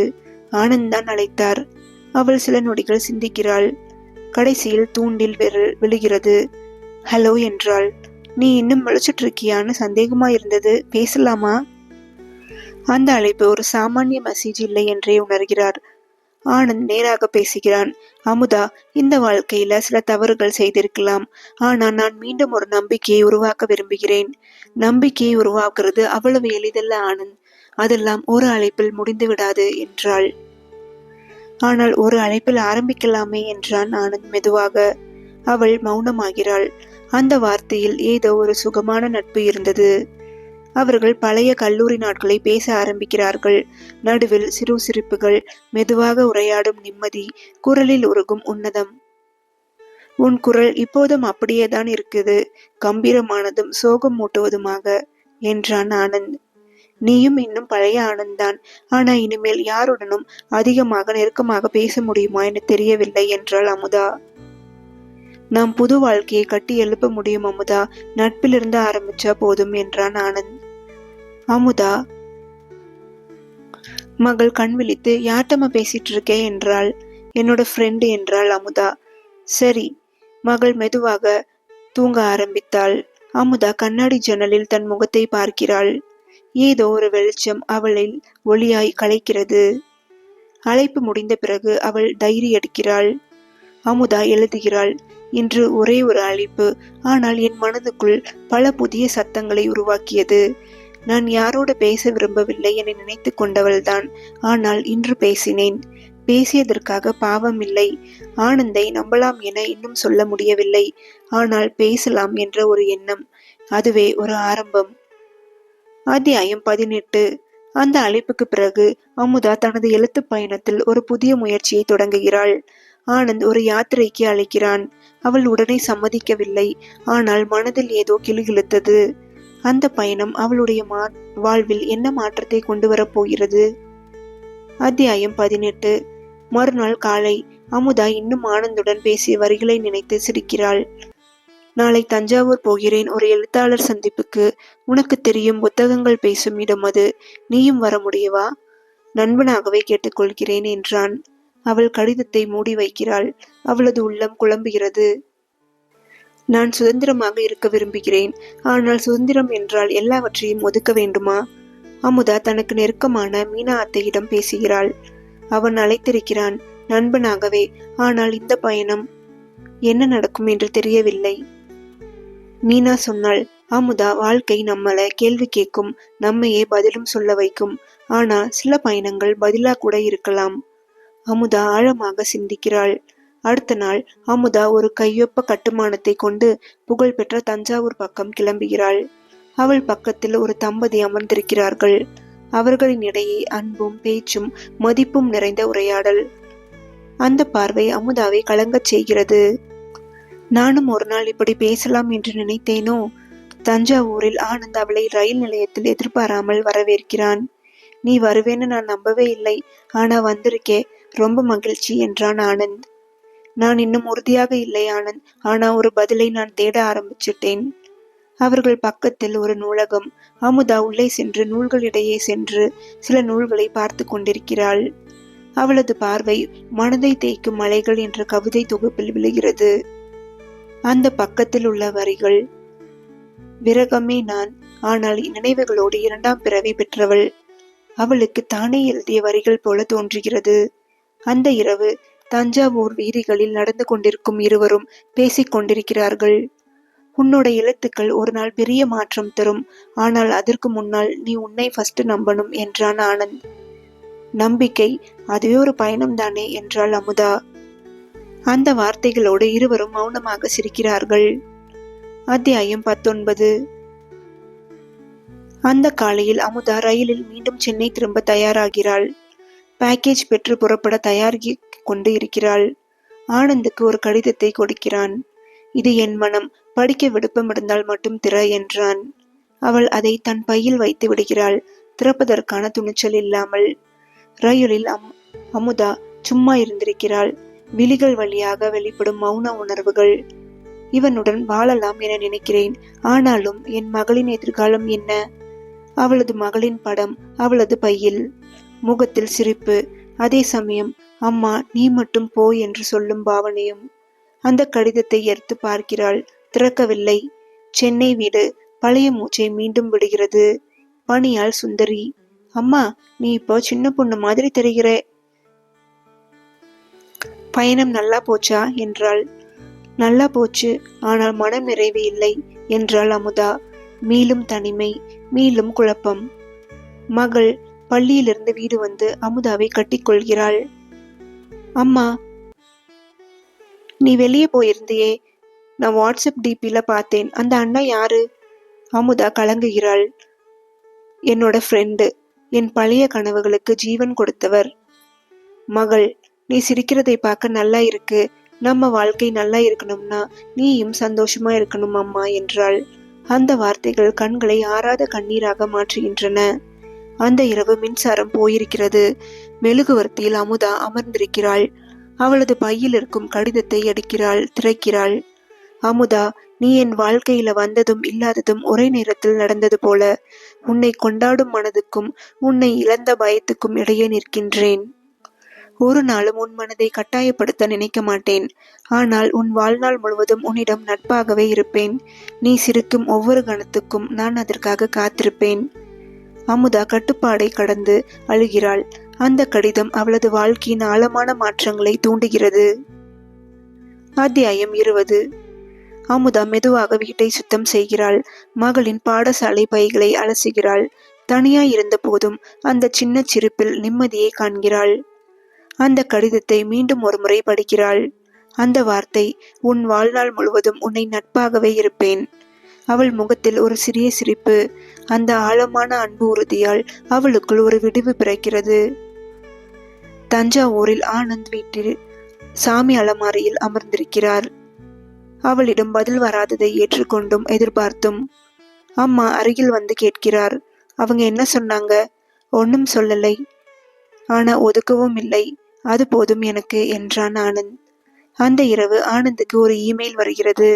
ஆனந்த் தான் அழைத்தார். அவள் சில நொடிகள் சிந்திக்கிறாள். கடைசியில் தூண்டில் விரல் விழுகிறது. ஹலோ என்றாள். நீ இன்னும் முழிச்சிட்டு இருக்கியான்னு சந்தேகமா இருந்தது, பேசலாமா? அந்த அழைப்பு ஒரு சாமானிய மெசேஜ் இல்லை என்றே உணர்கிறார். ஆனந்த் நேராக பேசுகிறான். அமுதா, இந்த வாழ்க்கையில சில தவறுகள் செய்திருக்கலாம். ஆனா நான் மீண்டும் ஒரு நம்பிக்கையை உருவாக்க விரும்புகிறேன். நம்பிக்கையை உருவாக்குறது அவ்வளவு எளிதல்ல ஆனந்த். அதெல்லாம் ஒரு அழைப்பில் முடிந்து விடாது என்றாள். ஆனால் ஒரு அழைப்பில் ஆரம்பிக்கலாமே என்றான் ஆனந்த் மெதுவாக. அவள் மௌனமாகிறாள். அந்த வார்த்தையில் ஏதோ ஒரு சுகமான நட்பு இருந்தது. அவர்கள் பழைய கல்லூரி நாட்களை பேச ஆரம்பிக்கிறார்கள். நடுவில் சிறு சிரிப்புகள், மெதுவாக உரையாடும் நிம்மதி, குரலில் உருகும் உன்னதம். உன் குரல் இப்போதும் அப்படியேதான் இருக்குது, கம்பீரமானதும் சோகம் மூட்டுவதுமாக என்றான் ஆனந்த். நீயும் இன்னும் பழைய ஆனந்த் தான். ஆனா இனிமேல் யாருடனும் அதிகமாக நெருக்கமாக பேச முடியுமா என தெரியவில்லை என்றாள் அமுதா. நாம் புது வாழ்க்கையை கட்டி எழுப்ப முடியும் அமுதா, நட்பிலிருந்து ஆரம்பிச்சா போதும் என்றான் ஆனந்த். அமுதா மகள் கண் விழித்து, யார்ட்டமா பேசிட்டு இருக்கே என்றாள். என்னோட ஃப்ரெண்டு என்றாள் அமுதா. சரி. மகள் மெதுவாக தூங்க ஆரம்பித்தாள். அமுதா கண்ணாடி ஜன்னலில் தன் முகத்தை பார்க்கிறாள். ஏதோ ஒரு வெளிச்சம் அவளில் ஒளியாய் கலைக்கிறது. அழைப்பு முடிந்த பிறகு அவள் டைரி எடுக்கிறாள். அமுதா எழுதுகிறாள். இன்று ஒரே ஒரு அழைப்பு, ஆனால் என் மனதுக்குள் பல புதிய சத்தங்களை உருவாக்கியது. நான் யாரோடு பேச விரும்பவில்லை என நினைத்து கொண்டவள்தான். ஆனால் இன்று பேசினேன். பேசியதற்காக பாவம் இல்லை. ஆனந்தை நம்பலாம் என இன்னும் சொல்ல முடியவில்லை. ஆனால் பேசலாம் என்ற ஒரு எண்ணம், அதுவே ஒரு ஆரம்பம். அத்தியாயம் 18. அந்த அழைப்புக்கு பிறகு அமுதா தனது எழுத்து பயணத்தில் ஒரு புதிய முயற்சியை தொடங்குகிறாள். ஆனந்த் ஒரு யாத்திரைக்கு அழைக்கிறான். அவள் உடனே சம்மதிக்கவில்லை. ஆனால் மனதில் ஏதோ கிளுகிழுத்தது. அந்த பயணம் அவளுடைய வாழ்வில் என்ன மாற்றத்தை கொண்டு வரப்போகிறது? அத்தியாயம் 18. மறுநாள் காலை அமுதா இன்னும் ஆனந்துடன் பேசிய வரிகளை நினைத்து சிரிக்கிறாள். நாளை தஞ்சாவூர் போகிறேன், ஒரு எழுத்தாளர் சந்திப்புக்கு. உனக்கு தெரியும், புத்தகங்கள் பேசும் இடம் அது. நீயும் வர முடியவா? நண்பனாகவே கேட்டுக்கொள்கிறேன் என்றான். அவள் கடிதத்தை மூடி வைக்கிறாள். அவளது உள்ளம் குழம்புகிறது. நான் சுதந்திரமாக இருக்க விரும்புகிறேன். ஆனால் சுதந்திரம் என்றால் எல்லாவற்றையும் ஒதுக்க வேண்டுமா? அமுதா தனக்கு நெருக்கமான மீனா அத்தையிடம் பேசுகிறாள். அவன் அழைத்திருக்கிறான், நண்பனாகவே. ஆனால் இந்த பயணம் என்ன நடக்கும் என்று தெரியவில்லை. மீனா சொன்னாள். அமுதா, வாழ்க்கை நம்மள கேள்வி கேட்கும், நம்மையே பதிலும் சொல்ல வைக்கும். ஆனா சில பயணங்கள் பதிலா கூட இருக்கலாம். அமுதா ஆழமாக சிந்திக்கிறாள். அடுத்த நாள் அமுதா ஒரு கையொப்ப கட்டுமானத்தை கொண்டு புகழ்பெற்ற தஞ்சாவூர் பக்கம் கிளம்புகிறாள். அவள் பக்கத்தில் ஒரு தம்பதி அமர்ந்திருக்கிறார்கள். அவர்களின் இடையே அன்பும் பேச்சும் மதிப்பும் நிறைந்த உரையாடல். அந்த பார்வை அமுதாவை கலங்கச் செய்கிறது. நானும் ஒரு நாள் இப்படி பேசலாம் என்று நினைத்தேனோ? தஞ்சாவூரில் ஆனந்த் அவளை ரயில் நிலையத்தில் எதிர்பாராமல் வரவேற்கிறான். நீ வருவேன்னு நான் நம்பவே இல்லை. ஆனா வந்திருக்கே, ரொம்ப மகிழ்ச்சி என்றான் ஆனந்த். நான் இன்னும் உறுதியாக இல்லை ஆனந்த். ஆனா ஒரு பதிலை நான் தேட ஆரம்பிச்சிட்டேன். அவர்கள் பக்கத்தில் ஒரு நூலகம். அமுதா உள்ளே சென்று நூல்களிடையே சென்று சில நூல்களை பார்த்து கொண்டிருக்கிறாள். அவளது பார்வை மனதை தேய்க்கும் மலைகள் என்ற கவிதை தொகுப்பில் விழுகிறது. அந்த பக்கத்தில் உள்ள வரிகள், விரகமே நான், ஆனால் நினைவுகளோடு இரண்டாம் பிறவி பெற்றவள். அவளுக்கு தானே எழுதிய வரிகள் போல தோன்றுகிறது. அந்த இரவு தஞ்சாவூர் வீதிகளில் நடந்து கொண்டிருக்கும் இருவரும் பேசிக் கொண்டிருக்கிறார்கள். உன்னோட எழுத்துக்கள் ஒரு நாள் பெரிய மாற்றம் தரும். ஆனால் அதற்கு முன்னால் நீ உன்னை ஃபர்ஸ்ட் நம்பணும் என்றான் ஆனந்த். நம்பிக்கை, அதுவே ஒரு பயணம் தானே என்றாள் அமுதா. அந்த வார்த்தைகளோடு இருவரும் மௌனமாக சிரிக்கிறார்கள். அத்தியாயம் 19. அந்த காலையில் அமுதா ரயிலில் மீண்டும் சென்னை திரும்ப தயாராகிறாள். பேக்கேஜ் பெற்று புறப்பட தயாராகி கொண்டு இருக்கிறாள். ஆனந்துக்கு ஒரு கடிதத்தை கொடுக்கிறான். இது என் மனம், படிக்க விருப்பம் இருந்தால் மட்டும் திற என்றான். அவள் அதை தன் பையில் வைத்து விடுகிறாள், திறப்பதற்கான துணிச்சல் இல்லாமல். ரயிலில் அமுதா சும்மா இருந்திருக்கிறாள். விழிகள் வழியாக வெளிப்படும் மௌன உணர்வுகள். இவனுடன் வாழலாம் என நினைக்கிறேன். ஆனாலும் என் மகளின் எதிர்காலம் என்ன? அவளது மகளின் படம் அவளது பையில். முகத்தில் சிரிப்பு, அதே சமயம் அம்மா நீ மட்டும் போ என்று சொல்லும் பாவனையும். அந்த கடிதத்தை எடுத்து பார்க்கிறாள். திறக்கவில்லை. சென்னை வீடு பழைய மூச்சை மீண்டும் விடுகிறது. பணியால் சுந்தரி, அம்மா, நீ இப்போ சின்ன பொண்ணு மாதிரி தெரிகிற. பயணம் நல்லா போச்சா என்றாள். நல்லா போச்சு, ஆனால் மனம் நிறைவு இல்லை என்றாள் அமுதா. மீளும் தனிமை, மீளும் குழப்பம். மகள் பள்ளியிலிருந்து வீடு வந்து அமுதாவை கட்டிக்கொள்கிறாள். அம்மா, நீ வெளியே போயிருந்தியே, நான் வாட்ஸ்அப் டிபில பார்த்தேன். அந்த அண்ணா யாரு? அமுதா கலங்குகிறாள். என்னோட ஃப்ரெண்டு, என் பழைய கனவுகளுக்கு ஜீவன் கொடுத்தவர். மகள், நீ சிரிக்கிறதை பார்க்க நல்லா இருக்கு. நம்ம வாழ்க்கை நல்லா இருக்கணும்னா நீயும் சந்தோஷமா இருக்கணும் அம்மா என்றாள். அந்த வார்த்தைகள் கண்களை ஆறாத கண்ணீராக மாற்றுகின்றன. அந்த இரவு மின்சாரம் போயிருக்கிறது. மெழுகுவர்த்தியில் அமுதா அமர்ந்திருக்கிறாள். அவளது பையில் இருக்கும் கடிதத்தை எடுக்கிறாள், திறக்கிறாள். அமுதா, நீ என் வாழ்க்கையில வந்ததும் இல்லாததும் ஒரே நேரத்தில் நடந்தது போல. உன்னை கொண்டாடும் மனதுக்கும் உன்னை இழந்த பயத்துக்கும் இடையே நிற்கின்றேன். ஒரு நாளும் உன் மனதை கட்டாயப்படுத்த நினைக்க மாட்டேன். ஆனால் உன் வாழ்நாள் முழுவதும் உன்னிடம் நட்பாகவே இருப்பேன். நீ சிரிக்கும் ஒவ்வொரு கணத்துக்கும் நான் அதற்காக காத்திருப்பேன். அமுதா கட்டுப்பாடை கடந்து அழுகிறாள். அந்த கடிதம் அவளது வாழ்க்கையின் ஆழமான மாற்றங்களை தூண்டுகிறது. அத்தியாயம் 20. அமுதா மெதுவாக வீட்டை சுத்தம் செய்கிறாள். மகளின் பாடசாலை பைகளை அலசுகிறாள். தனியாய் இருந்த போதும் அந்த சின்ன சிரிப்பில் நிம்மதியை காண்கிறாள். அந்த கடிதத்தை மீண்டும் ஒரு முறை படிக்கிறாள். அந்த வார்த்தை, உன் வாழ்நாள் முழுவதும் உன்னை நட்பாகவே இருப்பேன். அவள் முகத்தில் ஒரு சிறிய சிரிப்பு. அந்த ஆழமான அன்பு உறுதியால் அவளுக்குள் ஒரு விடிவு பிறக்கிறது. தஞ்சாவூரில் ஆனந்த் வீட்டில் சாமி அலமாரியில் அமர்ந்திருக்கிறார். அவளிடம் பதில் வராததை ஏற்றுக்கொண்டும் எதிர்பார்த்தும். அம்மா அருகில் வந்து கேட்கிறார். அவங்க என்ன சொன்னாங்க? ஒன்னும் சொல்லலை. ஆனா ஒதுக்கவும் இல்லை. அது போதும் எனக்கு என்றான் ஆனந்த். அந்த இரவு ஆனந்துக்கு ஒரு இமெயில் வருகிறது.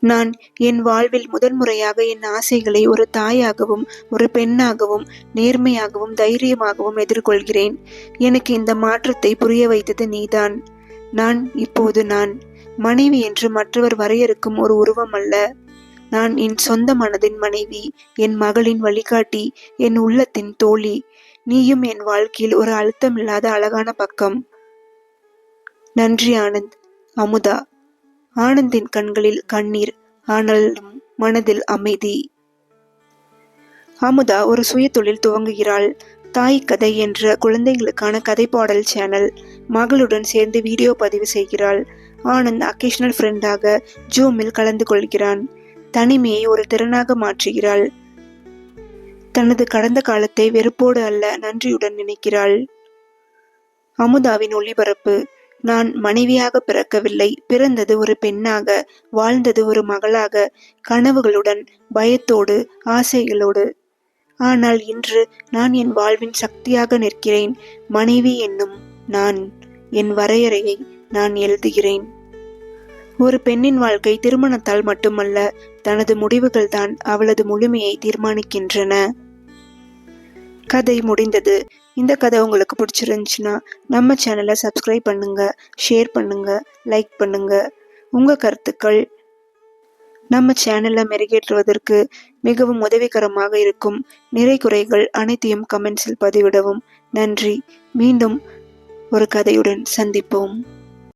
நான் என் வாழ்வில் முதன்முறையாக என் ஆசைகளை ஒரு தாயாகவும் ஒரு பெண்ணாகவும் நேர்மையாகவும் தைரியமாகவும் எதிர்கொள்கிறேன். எனக்கு இந்த மாற்றத்தை புரிய வைத்தது நீதான். நான் இப்போது நான் மனைவி என்று மற்றவர் வரையறுக்கும் ஒரு உருவம் அல்ல. நான் என் சொந்த மனதின் மனைவி, என் மகளின் வழிகாட்டி, என் உள்ளத்தின் தோழி. நீயும் என் வாழ்க்கையில் ஒரு அழுத்தமில்லாத அழகான பக்கம். நன்றி ஆனந்த். அமுதா. ஆனந்தின் கண்களில் கண்ணீர், ஆனாலும் மனதில் அமைதி. அமுதா ஒரு சுய தொழில் துவங்குகிறாள். தாய் கதை என்ற குழந்தைகளுக்கான கதைப்பாடல் சேனல். மகளுடன் சேர்ந்து வீடியோ பதிவு செய்கிறாள். ஆனந்த் அக்கேஷனல் ஃப்ரெண்டாக ஜூமில் கலந்து கொள்கிறான். தனிமையை ஒரு திறனாக மாற்றுகிறாள். தனது கடந்த காலத்தை வெறுப்போடு அல்ல, நன்றியுடன் நினைக்கிறாள். அமுதாவின் ஒளிபரப்பு. நான் மனைவியாக பிறக்கவில்லை. பிறந்தது ஒரு பெண்ணாக, வாழ்ந்தது ஒரு மகளாக, கனவுகளுடன், பயத்தோடு, ஆசைகளோடு. ஆனால் இன்று நான் என் வாழ்வின் சக்தியாக நிற்கிறேன். மனைவி என்னும் நான். என் வரையறையை நான் எழுதுகிறேன். ஒரு பெண்ணின் வாழ்க்கை திருமணத்தால் மட்டுமல்ல, தனது முடிவுகள் தான் அவளது முழுமையை தீர்மானிக்கின்றன. கதை முடிந்தது. இந்த கதை உங்களுக்கு பிடிச்சிருந்துச்சுன்னா நம்ம சேனலை சப்ஸ்கிரைப் பண்ணுங்க, ஷேர் பண்ணுங்க, லைக் பண்ணுங்க. உங்க கருத்துக்கள் நம்ம சேனலை மெருகேற்றுவதற்கு மிகவும் உதவிகரமாக இருக்கும். நிறை குறைகள் அனைத்தையும் கமெண்ட்ஸில் பதிவிடவும். நன்றி. மீண்டும் ஒரு கதையுடன் சந்திப்போம்.